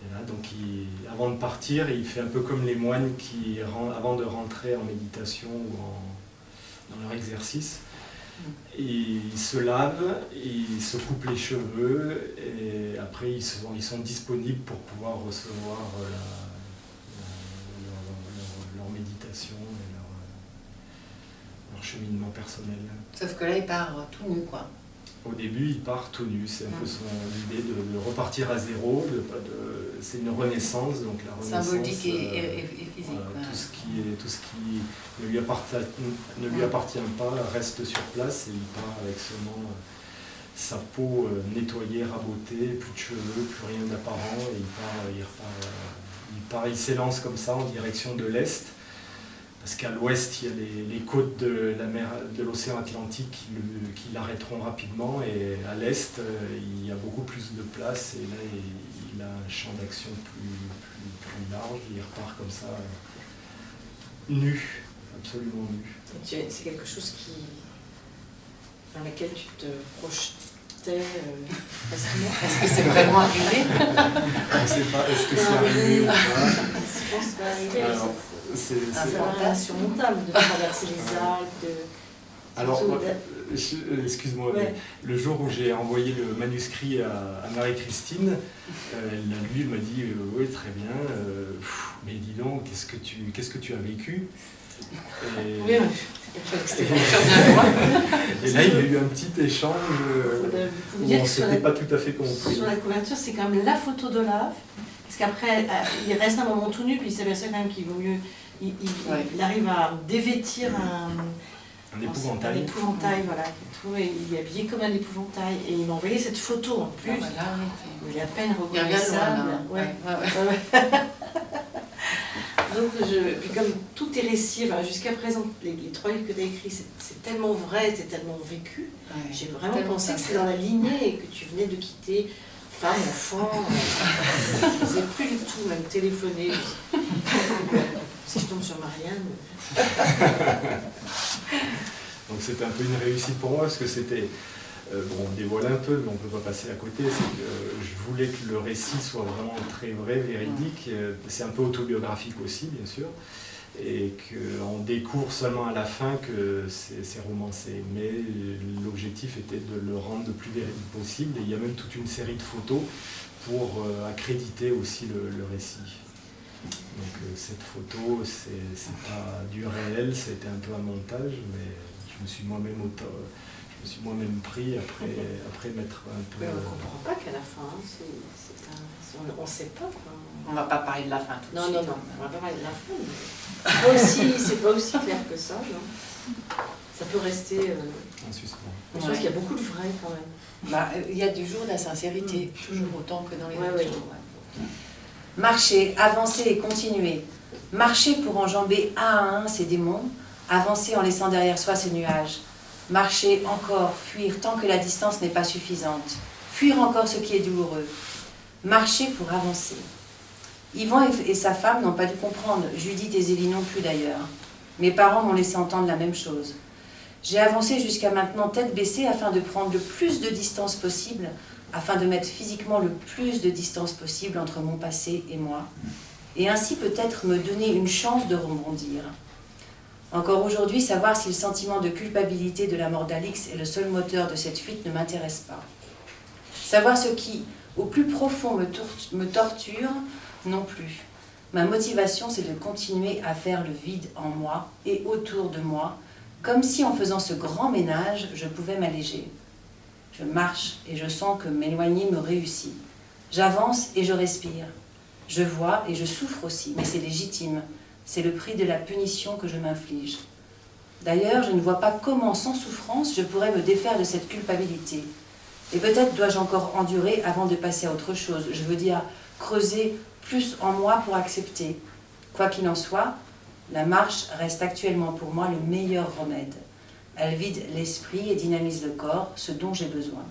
Et là, donc, avant de partir, il fait un peu comme les moines qui, avant de rentrer en méditation ou dans leur exercice, ils se lavent, ils se coupent les cheveux et après ils sont disponibles pour pouvoir recevoir leur méditation et leur cheminement personnel.
Sauf que là, il part tout nu, quoi.
Au début, il part tout nu, c'est un peu l'idée de repartir à zéro, c'est une renaissance, donc la renaissance
symbolique et physique.
Voilà, tout ce qui ne lui appartient pas reste sur place et il part avec seulement sa peau nettoyée, rabotée, plus de cheveux, plus rien d'apparent et il repart il s'élance comme ça en direction de l'Est, parce qu'à l'Ouest, il y a les côtes de la mer, de l'océan Atlantique qui l'arrêteront rapidement, et à l'Est, il y a beaucoup plus de place, et là, il a un champ d'action plus large, il repart comme ça, nu, absolument nu.
C'est quelque chose dans laquelle tu te projetais facilement.
Est-ce que c'est vraiment arrivé?
On ne sait pas, est-ce que c'est arrivé ou pas?
Je pense que c'est arrivé.
Alors, c'est
insurmontable de traverser les Alpes.
Alors, excuse-moi,
ouais.
Mais le jour où j'ai envoyé le manuscrit à Marie-Christine, elle m'a dit oui, très bien, mais dis donc, qu'est-ce que tu as vécu? Et,
Oui,
et là, il y a eu un petit échange où on ne s'était pas tout à fait compris.
Sur la couverture, c'est quand même la photo d'Olaf, parce qu'après, il reste un moment tout nu, puis il s'aperçoit quand même qu'il vaut mieux. Il arrive à dévêtir
un épouvantail.
Un épouvantail, voilà. Il est habillé comme un épouvantail. Et il m'a envoyé cette photo en plus. Il est à peine reconnaissable. Donc, puis comme tout est récit, jusqu'à présent, les 3 livres que tu as écrits, c'est tellement vrai, c'est tellement vécu. J'ai vraiment pensé que c'était dans la lignée et que tu venais de quitter femme, enfant. Je ne sais plus du tout, même téléphoner. Si je tombe sur Marianne.
Donc c'était un peu une réussite pour moi, parce que c'était... bon, on dévoile un peu, mais on ne peut pas passer à côté. C'est que je voulais que le récit soit vraiment très vrai, véridique. C'est un peu autobiographique aussi, bien sûr. Et qu'on découvre seulement à la fin que c'est romancé. Mais l'objectif était de le rendre le plus véridique possible. Et il y a même toute une série de photos pour accréditer aussi le récit. Donc cette photo, c'est pas du réel, c'était un peu un montage, mais je me suis moi-même pris après m'être un peu...
Mais on ne comprend pas qu'à la fin, on ne sait pas quoi.
On ne va pas parler de la fin tout de suite.
Non, on ne va pas parler de la fin. C'est pas aussi clair que ça, non. Ça peut rester...
en suspens.
Je pense qu'il y a beaucoup de vrai quand même.
Il y a du jour de la sincérité, toujours autant que dans les autres jours.
Marcher, avancer et continuer. Marcher pour enjamber un à un ces démons, avancer en laissant derrière soi ces nuages. Marcher encore, fuir tant que la distance n'est pas suffisante. Fuir encore ce qui est douloureux. Marcher pour avancer. Yvan et sa femme n'ont pas dû comprendre, Judith et Zélie non plus d'ailleurs. Mes parents m'ont laissé entendre la même chose. J'ai avancé jusqu'à maintenant tête baissée afin de prendre le plus de distance possible, afin de mettre physiquement le plus de distance possible entre mon passé et moi, et ainsi peut-être me donner une chance de rebondir. Encore aujourd'hui, savoir si le sentiment de culpabilité de la mort d'Alix est le seul moteur de cette fuite ne m'intéresse pas. Savoir ce qui, au plus profond, me torture, non plus. Ma motivation, c'est de continuer à faire le vide en moi et autour de moi, comme si en faisant ce grand ménage, je pouvais m'alléger. Je marche et je sens que m'éloigner me réussit. J'avance et je respire. Je vois et je souffre aussi, mais c'est légitime. C'est le prix de la punition que je m'inflige. D'ailleurs, je ne vois pas comment, sans souffrance, je pourrais me défaire de cette culpabilité. Et peut-être dois-je encore endurer avant de passer à autre chose. Je veux dire, creuser plus en moi pour accepter. Quoi qu'il en soit, la marche reste actuellement pour moi le meilleur remède. Elle vide l'esprit et dynamise le corps, ce dont j'ai besoin.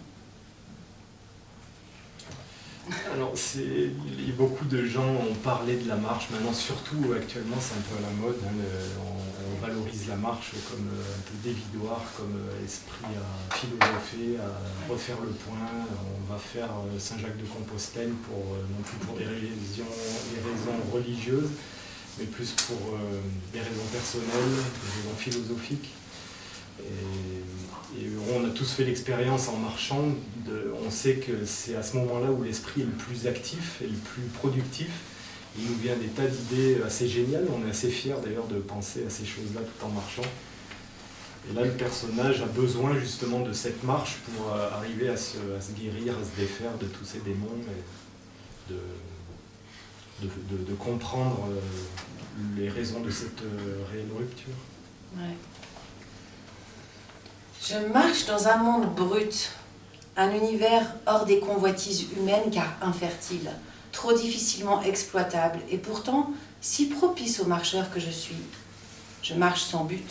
Alors, beaucoup de gens ont parlé de la marche. Maintenant, surtout actuellement, c'est un peu à la mode. On valorise la marche comme un peu dévidoir, comme esprit à philosopher, à refaire le point. On va faire Saint-Jacques-de-Compostelle non plus pour des raisons religieuses, mais plus pour des raisons personnelles, des raisons philosophiques. Et on a tous fait l'expérience en marchant, on sait que c'est à ce moment-là où l'esprit est le plus actif et le plus productif. Il nous vient des tas d'idées assez géniales, on est assez fiers d'ailleurs de penser à ces choses-là tout en marchant. Et là, le personnage a besoin justement de cette marche pour arriver à se guérir, à se défaire de tous ces démons et de comprendre les raisons de cette réelle rupture.
Ouais. Je marche dans un monde brut, un univers hors des convoitises humaines car infertile, trop difficilement exploitable et pourtant si propice au marcheur que je suis. Je marche sans but,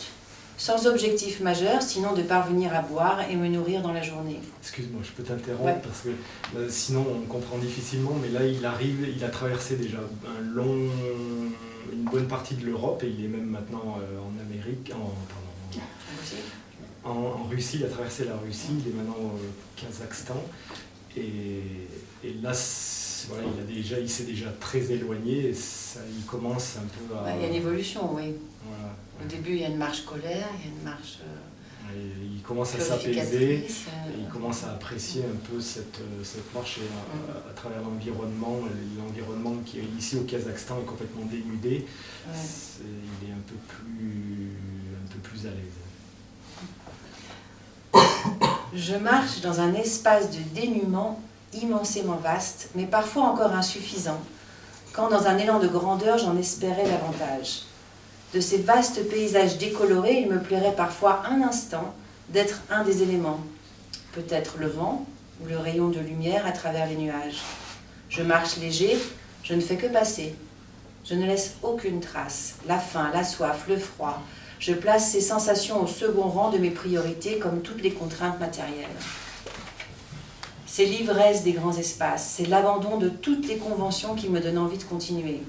sans objectif majeur, sinon de parvenir à boire et me nourrir dans la journée.
Excuse-moi, je peux t'interrompre
Ouais.
parce que sinon on comprend difficilement, mais là il a traversé déjà une bonne partie de l'Europe et il est même maintenant en Amérique, en Russie, il a traversé la Russie, il est maintenant au Kazakhstan et là voilà, il s'est déjà très éloigné et ça, il commence un peu à...
Il y a une évolution, oui.
Voilà.
Au début, il y a une marche scolaire, il y a une marche
Il commence à s'apaiser,
purificatrice.
et il commence à apprécier un peu cette marche et à travers l'environnement qui est ici au Kazakhstan est complètement dénudé, il est un peu plus à l'aise.
Je marche dans un espace de dénuement immensément vaste, mais parfois encore insuffisant, quand dans un élan de grandeur j'en espérais davantage. De ces vastes paysages décolorés, il me plairait parfois un instant d'être un des éléments, peut-être le vent ou le rayon de lumière à travers les nuages. Je marche léger, je ne fais que passer. Je ne laisse aucune trace, la faim, la soif, le froid. Je place ces sensations au second rang de mes priorités comme toutes les contraintes matérielles. C'est l'ivresse des grands espaces, c'est l'abandon de toutes les conventions qui me donnent envie de continuer.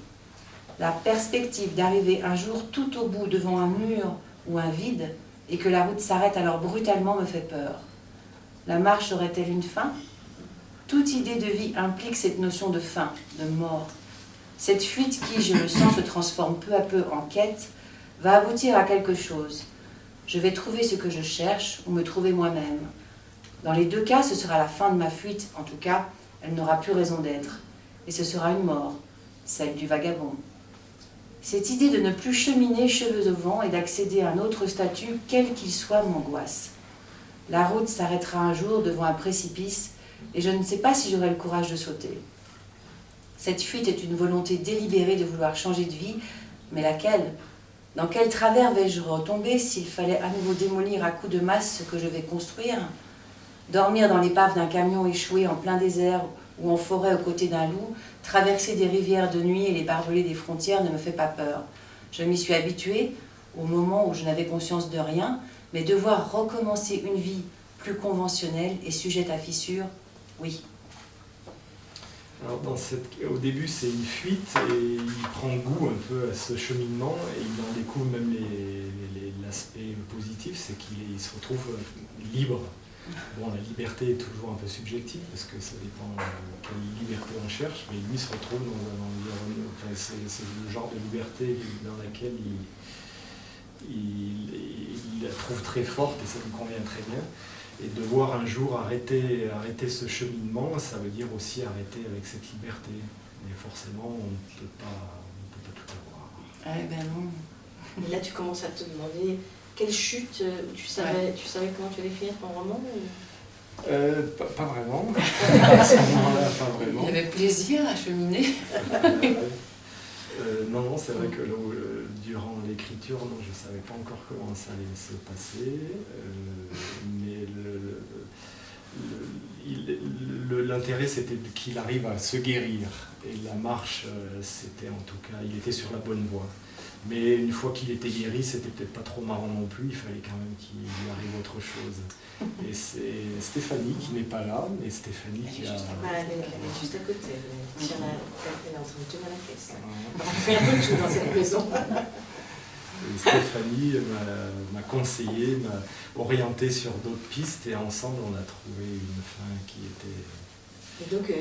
La perspective d'arriver un jour tout au bout devant un mur ou un vide et que la route s'arrête alors brutalement me fait peur. La marche aurait-elle une fin ? Toute idée de vie implique cette notion de fin, de mort. Cette fuite qui, je le sens, se transforme peu à peu en quête, va aboutir à quelque chose. Je vais trouver ce que je cherche ou me trouver moi-même. Dans les deux cas, ce sera la fin de ma fuite, en tout cas, elle n'aura plus raison d'être. Et ce sera une mort, celle du vagabond. Cette idée de ne plus cheminer cheveux au vent et d'accéder à un autre statut, quel qu'il soit, m'angoisse. La route s'arrêtera un jour devant un précipice et je ne sais pas si j'aurai le courage de sauter. Cette fuite est une volonté délibérée de vouloir changer de vie, mais laquelle ? Dans quel travers vais-je retomber s'il fallait à nouveau démolir à coups de masse ce que je vais construire ? Dormir dans l'épave d'un camion échoué en plein désert ou en forêt aux côtés d'un loup, traverser des rivières de nuit et les barbelés des frontières ne me fait pas peur. Je m'y suis habituée au moment où je n'avais conscience de rien, mais devoir recommencer une vie plus conventionnelle et sujette à fissures, oui.
Alors au début c'est une fuite et il prend goût un peu à ce cheminement et il en découvre même l'aspect positif, c'est qu'il se retrouve libre. Bon, la liberté est toujours un peu subjective parce que ça dépend quelle liberté on cherche, mais lui se retrouve dans un environnement, enfin, c'est le genre de liberté dans laquelle il la trouve très forte et ça lui convient très bien. Et devoir un jour arrêter ce cheminement, ça veut dire aussi arrêter avec cette liberté. Mais forcément, on ne peut pas tout avoir.
Ah ben non.
Et là, tu commences à te demander quelle chute, tu savais comment tu allais finir ton roman ou...
Pas vraiment. À ce moment-là, pas vraiment.
Il y avait plaisir à cheminer.
Non, c'est vrai que durant l'écriture, non, je ne savais pas encore comment ça allait se passer, mais l'intérêt c'était qu'il arrive à se guérir, et la marche, c'était en tout cas, il était sur la bonne voie. Mais une fois qu'il était guéri, c'était peut-être pas trop marrant non plus, il fallait quand même qu'il lui arrive autre chose. Et c'est Stéphanie qui n'est pas là, mais Stéphanie qui a...
Elle est juste à côté, elle est en train de tenir la caisse. On fait un peu de tout dans cette maison.
Et Stéphanie m'a conseillé, m'a orienté sur d'autres pistes, et ensemble on a trouvé une fin qui était...
Et donc,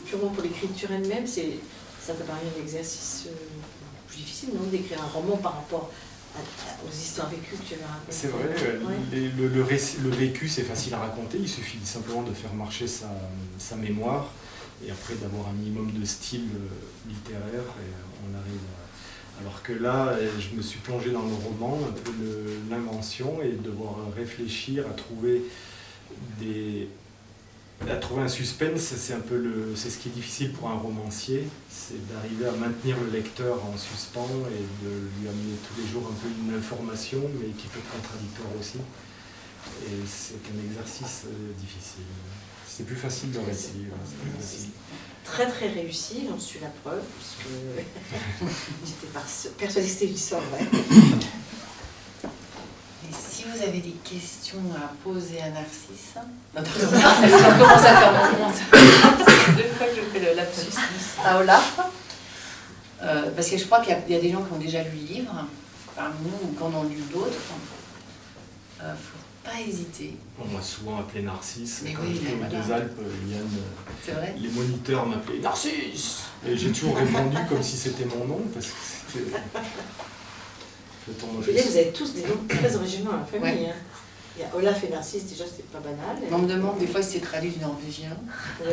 purement pour l'écriture elle-même, ça t'a permis un exercice plus difficile, non, d'écrire un roman par rapport aux histoires vécues que tu avais racontées.
C'est vrai, le vécu c'est facile à raconter, il suffit simplement de faire marcher sa mémoire et après d'avoir un minimum de style littéraire et on arrive à... Alors que là, je me suis plongé dans le roman, un peu l'invention et devoir réfléchir à trouver un suspense, c'est ce qui est difficile pour un romancier, c'est d'arriver à maintenir le lecteur en suspens et de lui amener tous les jours un peu une information, mais qui peut être contradictoire aussi. Et c'est un exercice difficile. C'est plus facile de récit. C'est plus facile.
Très très réussi, j'en suis la preuve, parce que j'étais persuadée que c'était une histoire vraie.
Et si vous avez des questions à poser à Narcisse, je commence à faire mon compte. C'est 2 fois que je fais le lapsus à Olaf. Parce que je crois qu'il y a des gens qui ont déjà lu le livre, parmi nous, ou qui en ont lu d'autres. Faut pas hésiter.
On m'a souvent appelé Narcisse.
Mais
Quand
oui,
j'étais aux
voilà.
Deux Alpes, Yann,
C'est vrai?
les moniteurs m'appelaient Narcisse. Et j'ai toujours répondu comme si c'était mon nom, parce que c'était...
Je veux dire, vous avez tous des noms très originaux dans la famille.
Ouais.
Hein. Il y a Olaf et Narcisse, déjà c'est pas banal.
On me demande des fois si c'est traduit du norvégien.
Oui.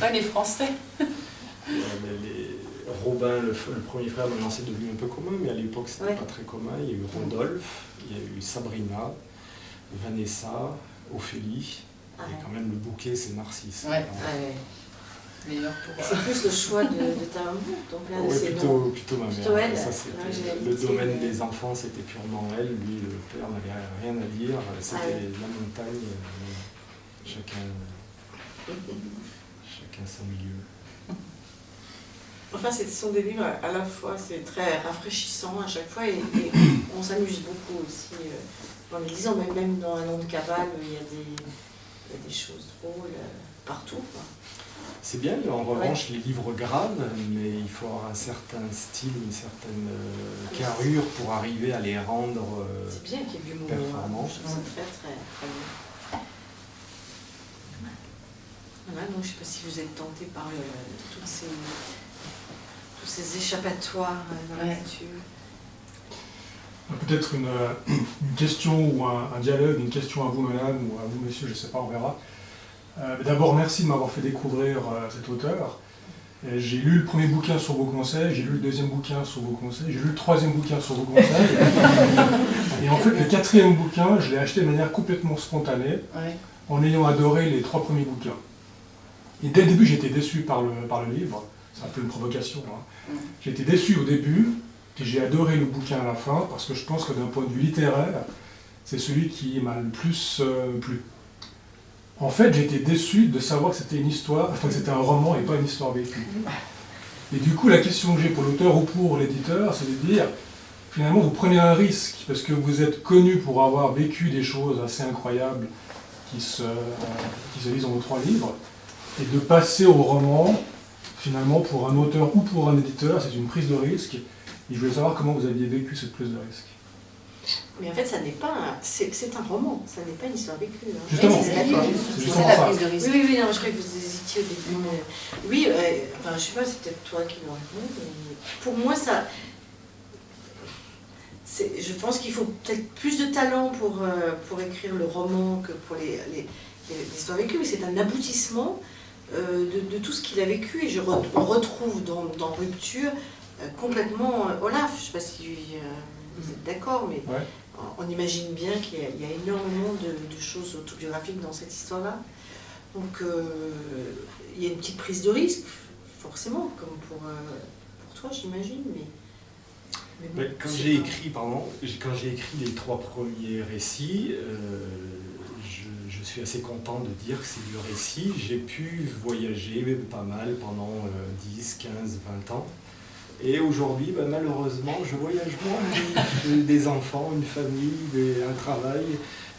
Ouais, les Français.
Robin, le premier frère, maintenant c'est devenu un peu commun, mais à l'époque c'était
Ouais.
pas très commun. Il y a eu Rodolphe, il y a eu Sabrina, Vanessa, Ophélie,
Ah
et
ouais.
quand même le bouquet c'est Narcisse.
Ouais.
Ah ouais.
Meilleur pour...
C'est plus le choix de ta maman, donc là,
Ouais,
c'est non.
plutôt ma mère.
Plutôt elle.
Ça,
Ouais,
c'était
j'ai
le
dit,
domaine des enfants, c'était purement elle. Lui, le père n'avait rien à dire. C'était
Ah ouais.
la montagne, chacun son milieu.
Enfin, ce sont des livres à la fois, c'est très rafraîchissant à chaque fois et on s'amuse beaucoup aussi. En les lisant, même dans Un nom de cavale, il y a des choses drôles partout, quoi.
C'est bien, en revanche, les livres graves, mais il faut avoir un certain style, une certaine carrure pour arriver à les rendre
C'est bien qu'il y ait du l'humour.
performants.
Je trouve ça très, très, très bien. Voilà, donc je ne sais pas si vous êtes tenté par tous ces échappatoires dans la nature.
Peut-être une question ou un dialogue, une question à vous madame ou à vous monsieur, je ne sais pas, on verra. D'abord, merci de m'avoir fait découvrir cet auteur. J'ai lu le premier bouquin sur vos conseils, j'ai lu le deuxième bouquin sur vos conseils, j'ai lu le troisième bouquin sur vos conseils. Et en fait, le quatrième bouquin, je l'ai acheté de manière complètement spontanée, en ayant adoré les 3 premiers bouquins. Et dès le début, j'étais déçu par le livre. C'est un peu une provocation. Hein. J'ai été déçu au début, et j'ai adoré le bouquin à la fin, parce que je pense que d'un point de vue littéraire, c'est celui qui m'a le plus plu. En fait, j'ai été déçu de savoir que c'était une histoire, enfin que c'était un roman et pas une histoire vécue. Et du coup, la question que j'ai pour l'auteur ou pour l'éditeur, c'est de dire, finalement, vous prenez un risque, parce que vous êtes connu pour avoir vécu des choses assez incroyables qui se lisent dans vos 3 livres, et de passer au roman, finalement, pour un auteur ou pour un éditeur, c'est une prise de risque. Et je voulais savoir comment vous aviez vécu cette prise de risque.
Mais en fait, ça n'est pas c'est un roman, ça n'est pas une histoire vécue. Hein.
Justement,
Oui,
c'est
C'est
justement
ça la
ça.
prise de risque.
oui, non, je croyais que vous hésitiez au début. Oui, enfin, je sais pas, c'est peut-être toi qui l'en réponds, mais pour moi, ça... Je pense qu'il faut peut-être plus de talent pour écrire le roman que pour les histoires vécues, mais c'est un aboutissement de tout ce qu'il a vécu, et on retrouve dans Rupture complètement Olaf. Je ne sais pas si vous êtes d'accord, mais
Ouais.
on imagine bien qu'il y a énormément de choses autobiographiques dans cette histoire-là. Donc il y a une petite prise de risque, forcément, comme pour toi, j'imagine. Mais bon,
Quand
c'est
j'ai
pas-
écrit les 3 premiers récits, je suis assez content de dire que c'est du récit. J'ai pu voyager pas mal pendant 10, 15, 20 ans. Et aujourd'hui, malheureusement, je voyage moins. J'ai des enfants, une famille, un travail.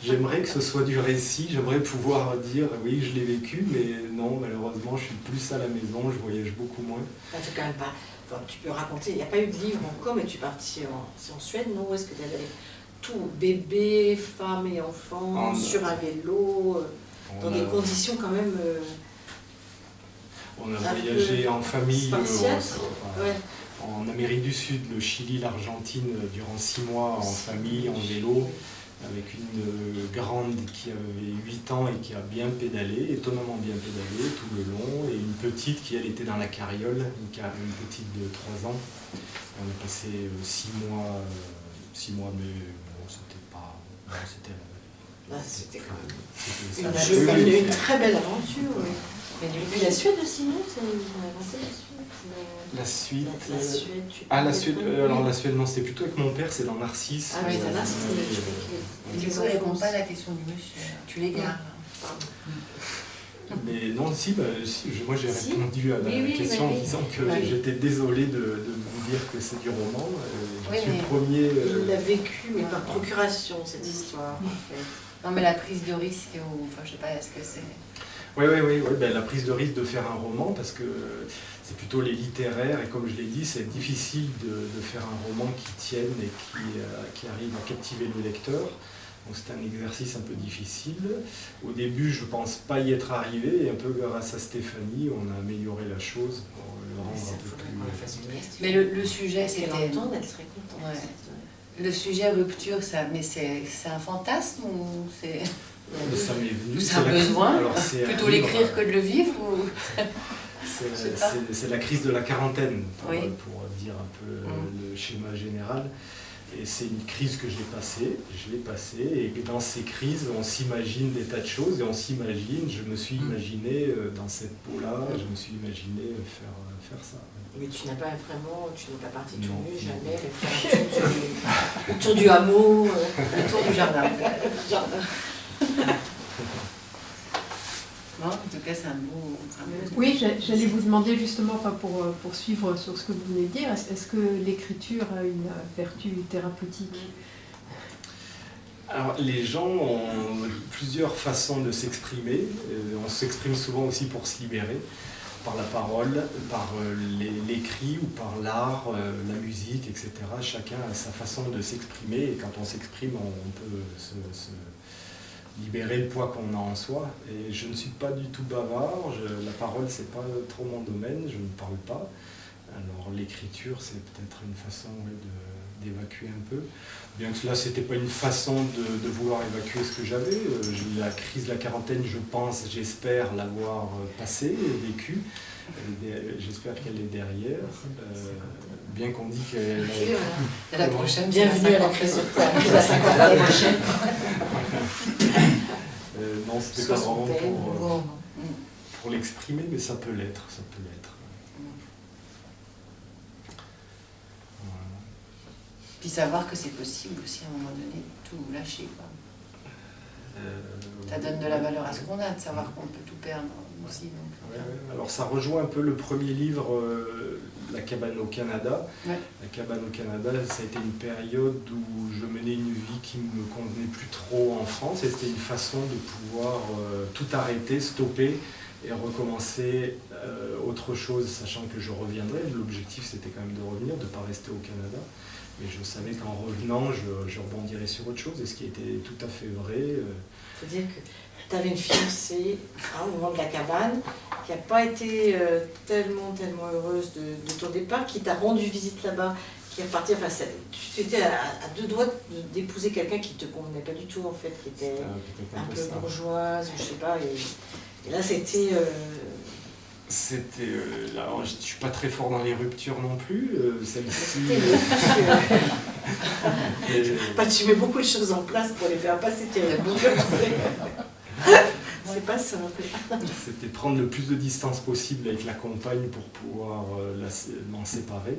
J'aimerais que ce soit du récit, j'aimerais pouvoir dire oui, je l'ai vécu, mais non, malheureusement, je suis plus à la maison, je voyage beaucoup moins.
C'est quand même pas... Enfin, tu peux raconter, il n'y a pas eu de livre encore, mais tu es parti en Suède, non? Où est-ce que tu avais tout, bébé, femme et enfants, sur un vélo, dans des conditions quand même...
On a voyagé en famille,
spartiate. Ouais.
en Amérique du Sud, le Chili, l'Argentine, durant 6 mois en famille, en vélo, avec une grande qui avait 8 ans et qui a bien pédalé, étonnamment bien pédalé tout le long, et une petite qui, elle, était dans la carriole, une petite de 3 ans. On a passé 6 mois, mais bon, c'était pas... C'était
C'était quand même
C'était
une très belle aventure. Oui.
Mais du
Et
coup,
puis la Suède aussi, non? C'est avancé la Suède.
La Suède.
La Suède.
La Suède. Alors la Suède, non, c'était plutôt avec mon père, c'est dans Narcisse.
Ah oui, c'est Narcisse.
du coup, réponds pas à la question du monsieur. Tu les gardes.
Mais non, si, moi j'ai
Si.
répondu à la
Oui,
question
oui.
en disant que
Oui.
j'étais désolé de vous dire que c'est du roman. Je
Oui,
suis
mais-
le premier.
Il l'a vécu, mais par procuration, cette histoire, en fait.
Non, mais la prise de risque, ou enfin, je sais pas, est-ce que c'est.
Oui, la prise de risque de faire un roman, parce que c'est plutôt les littéraires, et comme je l'ai dit, c'est difficile de faire un roman qui tienne et qui arrive à captiver le lecteur. Donc c'est un exercice un peu difficile. Au début, je ne pense pas y être arrivé, et un peu grâce à Stéphanie, on a amélioré la chose pour le rendre un peu plus...
Mais le sujet,
Si elle
c'était.
entend, elle serait contente.
Ouais. Le sujet rupture, ça, mais c'est un fantasme ou c'est.
Ça m'est venu.
C'est un besoin,
Alors, c'est un
plutôt
livre,
l'écrire que de le vivre ou...
C'est la crise de la quarantaine,
Oui.
pour dire un peu le schéma général. Et c'est une crise que je l'ai passée, et dans ces crises, on s'imagine des tas de choses, et je me suis imaginé dans cette peau-là, je me suis imaginé faire ça.
Mais tu n'es pas parti tout
Non.
nu, jamais, mais faire le tour du hameau,
Le tour du jardin. Non, en tout cas, c'est un beau.
Oui, j'allais vous demander justement, enfin, pour poursuivre sur ce que vous venez de dire, est-ce que l'écriture a une vertu thérapeutique?
Alors, les gens ont plusieurs façons de s'exprimer. On s'exprime souvent aussi pour se libérer, par la parole, par l'écrit ou par l'art, la musique, etc. Chacun a sa façon de s'exprimer, et quand on s'exprime, on peut se libérer le poids qu'on a en soi. Et je ne suis pas du tout bavard, la parole c'est pas trop mon domaine, je ne parle pas. Alors l'écriture c'est peut-être une façon d'évacuer un peu. Bien que là c'était pas une façon de vouloir évacuer ce que j'avais. La crise de la quarantaine, je pense, j'espère l'avoir passée, vécue. J'espère qu'elle est derrière. Bien qu'on dit qu'elle
C'est la prochaine.
bienvenue à la crise de la cinquantaine prochaine.
non, c'était pas vraiment
Soixantaine,
pour l'exprimer, mais ça peut l'être, Voilà.
Puis savoir que c'est possible aussi à un moment donné, tout lâcher. Ça donne de la valeur à ce qu'on a, de savoir qu'on peut tout perdre aussi. Donc.
Alors ça rejoint un peu le premier livre, La cabane au Canada.
Ouais.
La cabane au Canada, ça a été une période où je menais une vie qui ne me convenait plus trop en France, et c'était une façon de pouvoir tout arrêter, stopper et recommencer autre chose, sachant que je reviendrais. L'objectif c'était quand même de revenir, de ne pas rester au Canada. Mais je savais qu'en revenant, je rebondirais sur autre chose, et ce qui était tout à fait vrai.
Il faut dire que tu avais une fiancée au moment de la cabane qui n'a pas été tellement heureuse de ton départ, qui t'a rendu visite là-bas, qui est repartie. Enfin, tu étais à deux doigts d'épouser quelqu'un qui ne te convenait pas du tout, en fait, qui était un peu bourgeoise, ou je sais pas. Et là, c'était.
Alors, je ne suis pas très fort dans les ruptures non plus, celle-ci.
Tu mets beaucoup de choses en place pour les faire passer. C'est pas simple.
C'était prendre le plus de distance possible avec la compagne pour pouvoir m'en séparer.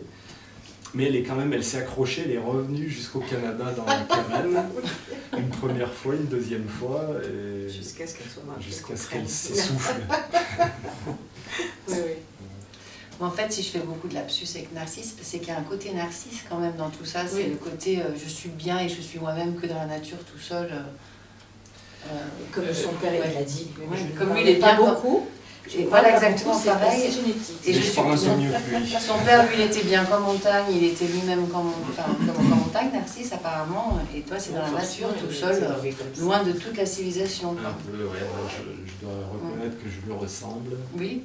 Mais elle s'est accrochée, elle est revenue jusqu'au Canada dans la cabane, une première fois, une deuxième fois,
Jusqu'à ce qu'elle soit mariée.
jusqu'à ce qu'elle s'essouffle.
Oui.
En fait, si je fais beaucoup de lapsus avec Narcisse, c'est qu'il y a un côté Narcisse quand même dans tout ça. C'est le côté je suis bien et je suis moi-même que dans la nature tout seul.
Comme son père il l'a dit.
Comme lui, il est pas
beaucoup.
Et voilà exactement pareil.
C'est génétique.
Et je
je
suis
parle un peu mieux que lui.
Son père, lui, il était bien qu'en montagne, il était lui-même qu'en montagne, Narcisse, apparemment. Et toi, c'est dans la nature, tout seul, loin de toute la civilisation.
Un peu, ouais, je dois reconnaître que je lui ressemble.
Oui.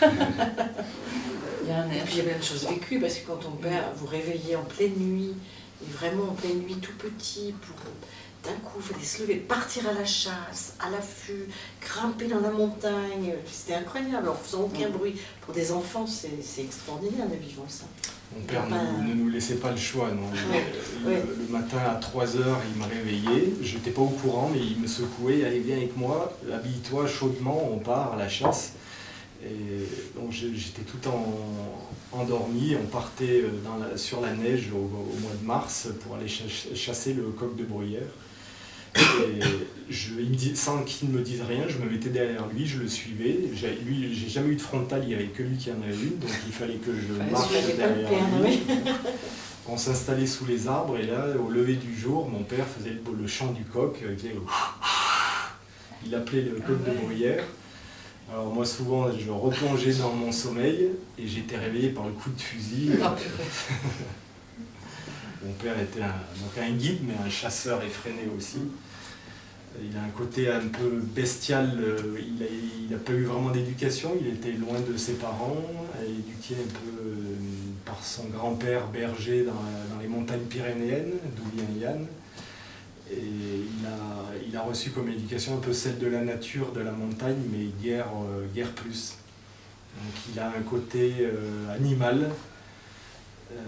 Il y a un
Et
air.
puis il y a plein de choses vécues, parce que quand ton père vous réveillait en pleine nuit, et vraiment en pleine nuit tout petit, pour d'un coup, il fallait se lever, partir à la chasse, à l'affût, grimper dans la montagne, c'était incroyable, en faisant aucun bruit. Pour des enfants, c'est extraordinaire de vivre ça.
Mon père
Enfin,
ne nous laissait pas le choix. Non.
Ouais.
Le matin à 3 heures, il me réveillait. Je n'étais pas au courant, mais il me secouait. Allez, viens avec moi, habille-toi chaudement, on part à la chasse. Et donc j'étais tout endormi. On partait sur la neige au mois de mars pour aller chasser le coq de bruyère. Et sans qu'il ne me dise rien, je me mettais derrière lui, je le suivais. J'ai jamais eu de frontale, il n'y avait que lui qui en avait une, donc il fallait que je marche derrière lui. On s'installait sous les arbres et là, au lever du jour, mon père faisait le chant du coq. Il appelait le coq de bruyère. Alors moi souvent je replongeais dans mon sommeil et j'étais réveillé par le coup de fusil. Mon père était un guide mais un chasseur effréné aussi. Il a un côté un peu bestial, il n'a pas eu vraiment d'éducation, il était loin de ses parents, éduqué un peu par son grand-père berger dans les montagnes pyrénéennes, d'où vient Yann. Et il a reçu comme éducation un peu celle de la nature, de la montagne, mais guère plus. Donc il a un côté animal.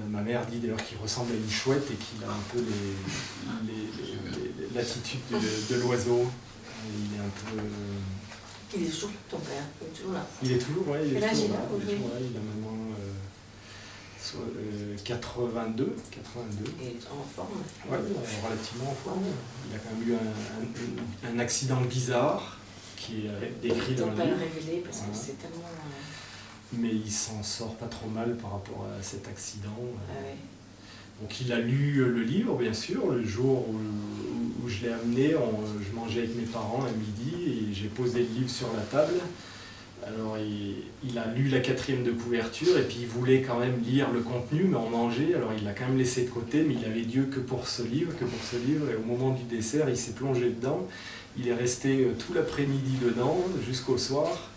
Ma mère dit d'ailleurs qu'il ressemble à une chouette et qu'il a un peu l'attitude de l'oiseau. Il est un peu...
Il est toujours ton père, il est toujours là.
Il est toujours, ouais, il est
Quel âge
toujours
il a
là.
aujourd'hui ?
Il a maintenant 82.
Il est en forme.
Ouais, relativement en forme. Il a quand même eu un accident bizarre qui est décrit dans
le livre. On ne peut pas le révéler parce
Voilà.
que c'est tellement...
Mais il s'en sort pas trop mal par rapport à cet accident.
Ouais.
Donc il a lu le livre, bien sûr, le jour où je l'ai amené, je mangeais avec mes parents à midi et j'ai posé le livre sur la table. Alors il a lu la 4e de couverture et puis il voulait quand même lire le contenu, mais on mangeait, alors il l'a quand même laissé de côté, mais il avait Dieu que pour ce livre, et au moment du dessert, il s'est plongé dedans. Il est resté tout l'après-midi dedans, jusqu'au soir.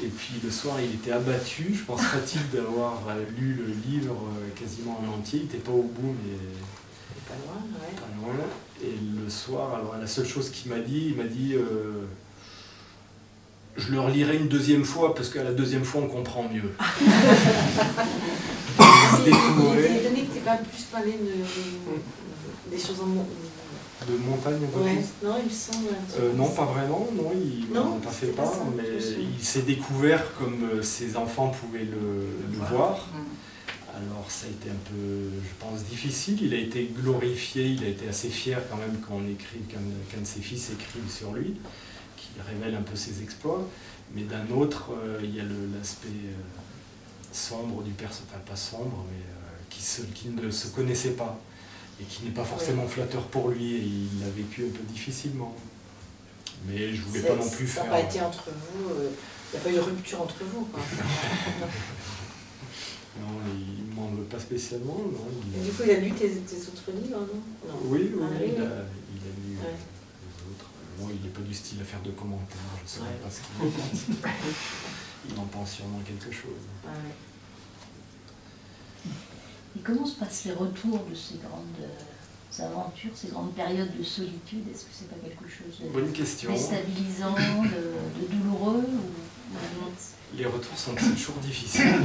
Et puis le soir, il était abattu, je pense fatigué d'avoir lu le livre quasiment en entier. Il n'était pas au bout, mais
Pas loin, ouais.
pas loin. Et le soir, alors la seule chose qu'il m'a dit, il m'a dit je le relirai une 2e fois, parce qu'à la 2e fois, on comprend mieux.
Il est donné que tu n'es pas plus parlé des choses en monde.
De montagne, on va
Ouais,
dire.
non, il me semble.
Non, pas vraiment, non, il
Non,
n'en a fait
c'est
pas,
pas ça,
mais
plus,
il s'est découvert comme ses enfants pouvaient le voir. Alors ça a été un peu, je pense, difficile. Il a été glorifié, il a été assez fier quand même quand qu'un de ses fils écrive sur lui, qui révèle un peu ses exploits. Mais d'un autre, il y a l'aspect sombre du personnage, enfin pas sombre, mais qui ne se connaissait pas. Et qui n'est pas forcément flatteur pour lui, et il l'a vécu un peu difficilement. Mais je ne voulais pas non plus
ça
faire...
Ça n'a pas été entre vous, il n'y a pas eu de rupture entre vous, quoi.
Non, il ne m'en veut pas spécialement, non.
Et du coup, il a lu tes autres livres, non?
Oui,
Ah, oui.
il a lu
Ouais.
les autres. Bon, il n'est pas du style à faire de commentaires, je ne sais
Ouais.
pas ce qu'il en pense. Il en pense sûrement quelque chose.
Ah, ouais.
Et comment se passent les retours de ces grandes aventures, ces grandes périodes de solitude? Est-ce que c'est pas quelque chose de
Bonne question.
déstabilisant, de douloureux ou...
Les retours sont toujours difficiles.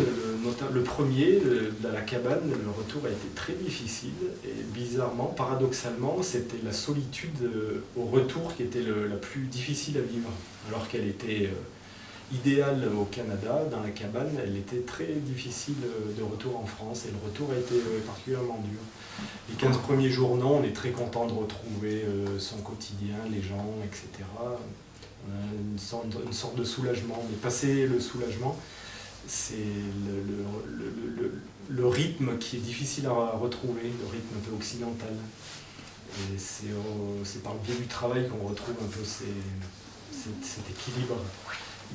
Le premier, de la cabane, le retour a été très difficile. Et bizarrement, paradoxalement, c'était la solitude au retour qui était la plus difficile à vivre. Alors qu'elle était idéale au Canada, dans la cabane, elle était très difficile de retour en France. Et le retour a été particulièrement dur. Les 15 premiers jours, non, on est très content de retrouver son quotidien, les gens, etc. On a une sorte de soulagement. Mais passer le soulagement, c'est le rythme qui est difficile à retrouver, le rythme un peu occidental. Et c'est par le biais du travail qu'on retrouve un peu cet équilibre.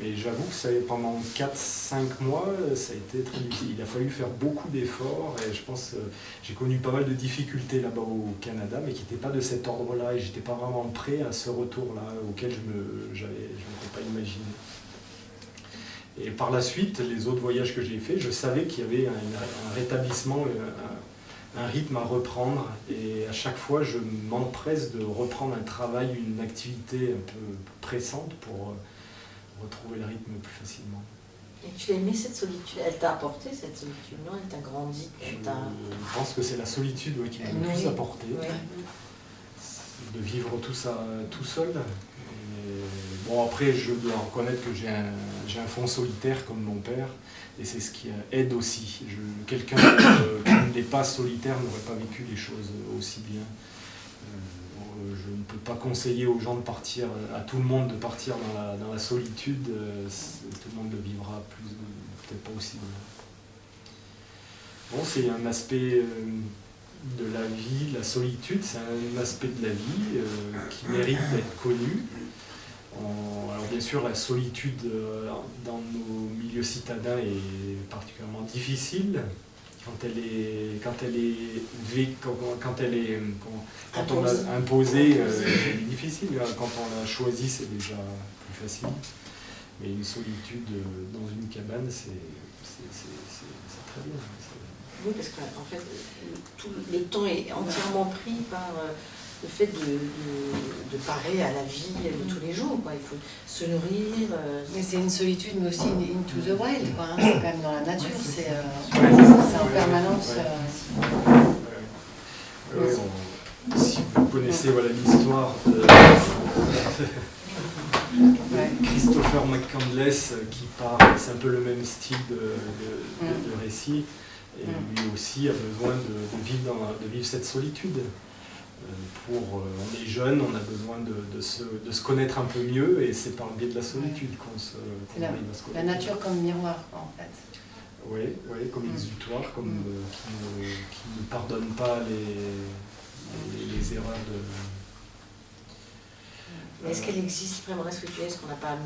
Mais j'avoue que pendant 4-5 mois, ça a été très difficile. Il a fallu faire beaucoup d'efforts et je pense que j'ai connu pas mal de difficultés là-bas au Canada, mais qui n'étaient pas de cet ordre-là et j'étais pas vraiment prêt à ce retour-là auquel je ne m'étais pas imaginé. Et par la suite, les autres voyages que j'ai faits, je savais qu'il y avait un rétablissement, un rythme à reprendre et à chaque fois, je m'empresse de reprendre un travail, une activité un peu pressante pour retrouver le rythme plus facilement.
Et tu l'as aimé cette solitude? Elle t'a apporté cette solitude, non? Elle t'a grandi?
Je pense que c'est la solitude qui m'a le plus apporté.
Ouais.
De vivre tout ça tout seul. Et bon, après, je dois reconnaître que j'ai un fond solitaire comme mon père, et c'est ce qui aide aussi. Quelqu'un qui n'est pas solitaire n'aurait pas vécu les choses aussi bien. Je ne peux pas conseiller aux gens de partir, à tout le monde de partir dans la solitude. Tout le monde le vivra peut-être pas aussi bien. Bon, c'est un aspect de la vie, la solitude, c'est un aspect de la vie qui mérite d'être connu. Alors bien sûr, la solitude dans nos milieux citadins est particulièrement difficile quand elle est imposée, c'est difficile. Quand on la choisit, c'est déjà plus facile. Mais une solitude dans une cabane, c'est très bien.
Oui, parce qu'en fait, tout le temps est entièrement pris par le fait de parer à la vie de tous les jours, quoi. Il faut se nourrir.
Mais c'est une solitude, mais aussi une into the wild, quoi, hein. C'est quand même dans la nature, c'est en permanence.
Si vous connaissez l'histoire de Christopher McCandless qui part, c'est un peu le même style de récit, et lui aussi a besoin de vivre cette solitude. On est jeune, on a besoin de se connaître un peu mieux, et c'est par le biais de la solitude qu'on arrive à se connaître.
La nature comme miroir, en fait.
Oui, comme exutoire, qui ne pardonne pas les erreurs de...
Est-ce qu'elle existe vraiment? Est-ce qu'on n'a pas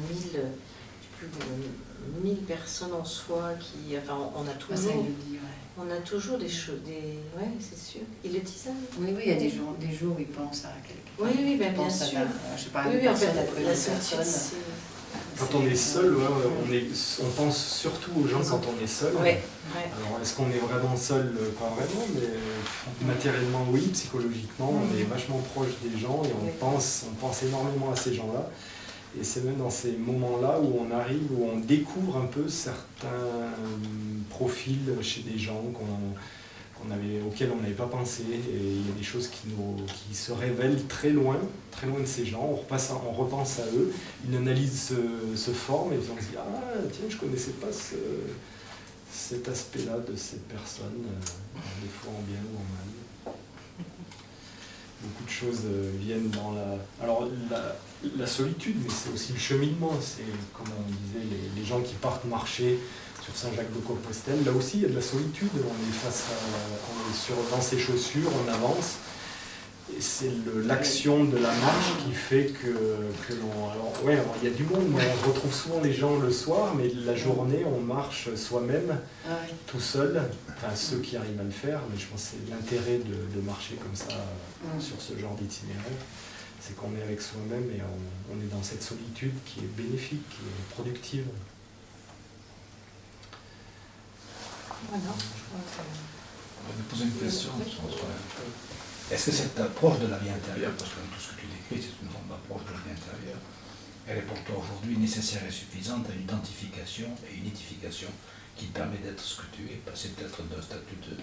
1000 personnes en soi qui... Enfin, on a toujours...
Ça, il le dit, ouais.
On a toujours des choses... Oui, c'est sûr. Il le dit ça?
Oui, il y a des jours où il pense à quelqu'un.
Oui, bien sûr.
Je sais pas,
Oui, en fait, la
solitude,
solitude,
quand on est seul, on pense surtout aux gens quand on est seul.
Ouais.
Alors, est-ce qu'on est vraiment seul? Pas vraiment, mais matériellement, oui, psychologiquement, on est vachement proche des gens et on pense énormément à ces gens-là. Et c'est même dans ces moments-là où on découvre un peu certains profils chez des gens auxquels on n'avait pas pensé. Et il y a des choses qui se révèlent très loin de ces gens. On repense à eux, une analyse se forme et puis on se dit « Ah, tiens, je ne connaissais pas cet aspect-là de cette personne, des fois en bien ou en mal. » Beaucoup de choses viennent dans la solitude, mais c'est aussi le cheminement. C'est, comme on disait, les gens qui partent marcher sur Saint-Jacques-de-Compostelle. Là aussi, il y a de la solitude. On est dans ses chaussures, on avance. Et c'est l'action de la marche qui fait que l'on... Alors, il y a du monde, mais on retrouve souvent les gens le soir, mais la journée, on marche soi-même, tout seul. Enfin, ceux qui arrivent à le faire, mais je pense que c'est l'intérêt de marcher comme ça sur ce genre d'itinéraire. C'est qu'on est avec soi-même et on est dans cette solitude qui est bénéfique, qui est productive.
Voilà,
Je vais vous poser une question. Est-ce que cette approche de la vie intérieure, parce que tout ce que tu décris, c'est une forme d'approche de la vie intérieure, elle est pour toi aujourd'hui nécessaire et suffisante à une identification et une édification qui te permet d'être ce que tu es, passer peut-être d'un statut de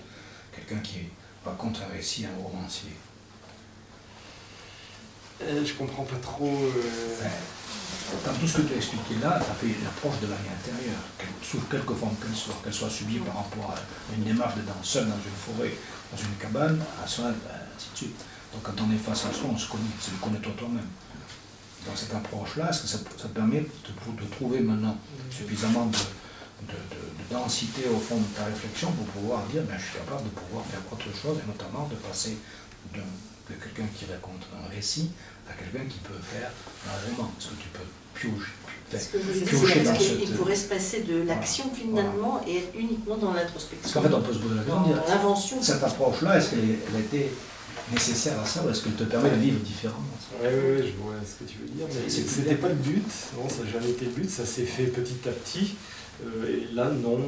quelqu'un qui raconte un récit à un romancier?
Je comprends pas trop...
Dans tout ce que tu as expliqué là, tu as fait une approche de la vie intérieure, sous quelque forme qu'elle soit subie par rapport à une démarche d'être seul dans une forêt, dans une cabane, à soi, ainsi de suite. Donc quand on est face à soi, on se connaît, c'est le connais-toi toi-même. Dans cette approche-là, est-ce que ça permet de trouver maintenant suffisamment de densité au fond de ta réflexion pour pouvoir dire, je suis capable de pouvoir faire autre chose, et notamment de passer de quelqu'un qui raconte un récit à quelqu'un qui peut faire un roman? Est-ce que tu peux piocher dans cette...
Il pourrait se passer de l'action finalement et être uniquement dans l'introspection.
Parce qu'en fait, on peut se poser la question,
l'invention.
Cette approche-là, est-ce qu'elle était nécessaire à ça, ou est-ce qu'elle te permet de vivre différemment?
Oui, je vois ce que tu veux dire, mais c'était pas le but. Non, ça n'a jamais été le but, ça s'est fait petit à petit. Et là, non,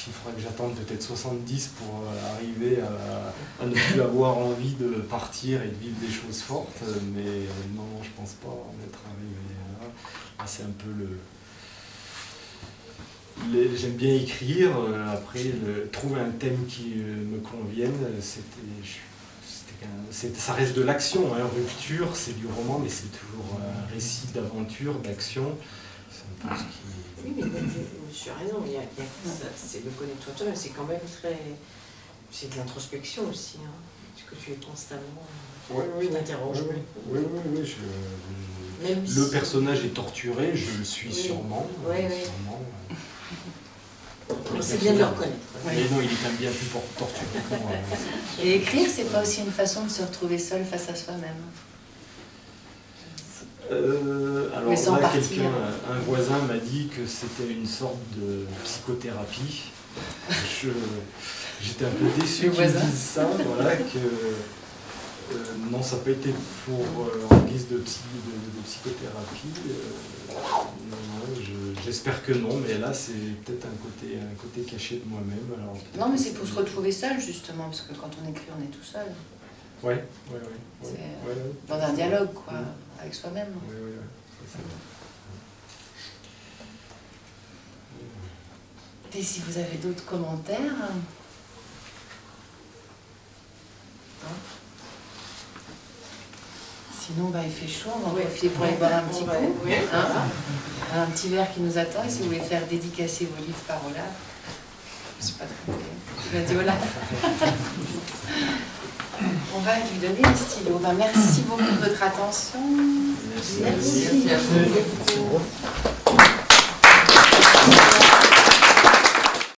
il faudra que j'attende peut-être 70 pour arriver à ne plus avoir envie de partir et de vivre des choses fortes, mais non, je pense pas en être arrivé là. Là, c'est un peu J'aime bien écrire, après trouver un thème qui me convienne, ça reste de l'action, hein. Rupture, c'est du roman, mais c'est toujours un récit d'aventure, d'action. C'est un peu ce qui...
Oui, mais tu as raison, c'est le connaître toi-même, c'est quand même très... C'est de l'introspection aussi, hein, parce que tu es constamment... tu t'interroges.
Oui. Le personnage est torturé, je le suis sûrement. Sûrement.
C'est bien de le reconnaître.
Mais non, il est quand même bien plus torturé que moi.
Et écrire, c'est pas aussi une façon de se retrouver seul face à soi-même?
Alors
mais sans
là,
partir.
un voisin m'a dit que c'était une sorte de psychothérapie. J'étais un peu déçu qu'ils me disent ça, voilà, que non, ça n'a pas été en guise de psychothérapie. J'espère que non, mais là c'est peut-être un côté caché de moi-même.
Non, mais c'est pour se retrouver seul justement, parce que quand on écrit, on est tout seul.
Ouais.
C'est dans un dialogue, quoi, avec soi-même.
Ouais.
Et si vous avez d'autres commentaires? Non? Sinon, il fait chaud, on va en profiter pour aller boire un petit coup. Hein, un petit verre qui nous attend, et si vous voulez faire dédicacer vos livres par Olaf, je ne sais pas trop. Je l'ai dit Olaf. On va lui donner le stylo. Merci beaucoup de votre attention.
Merci.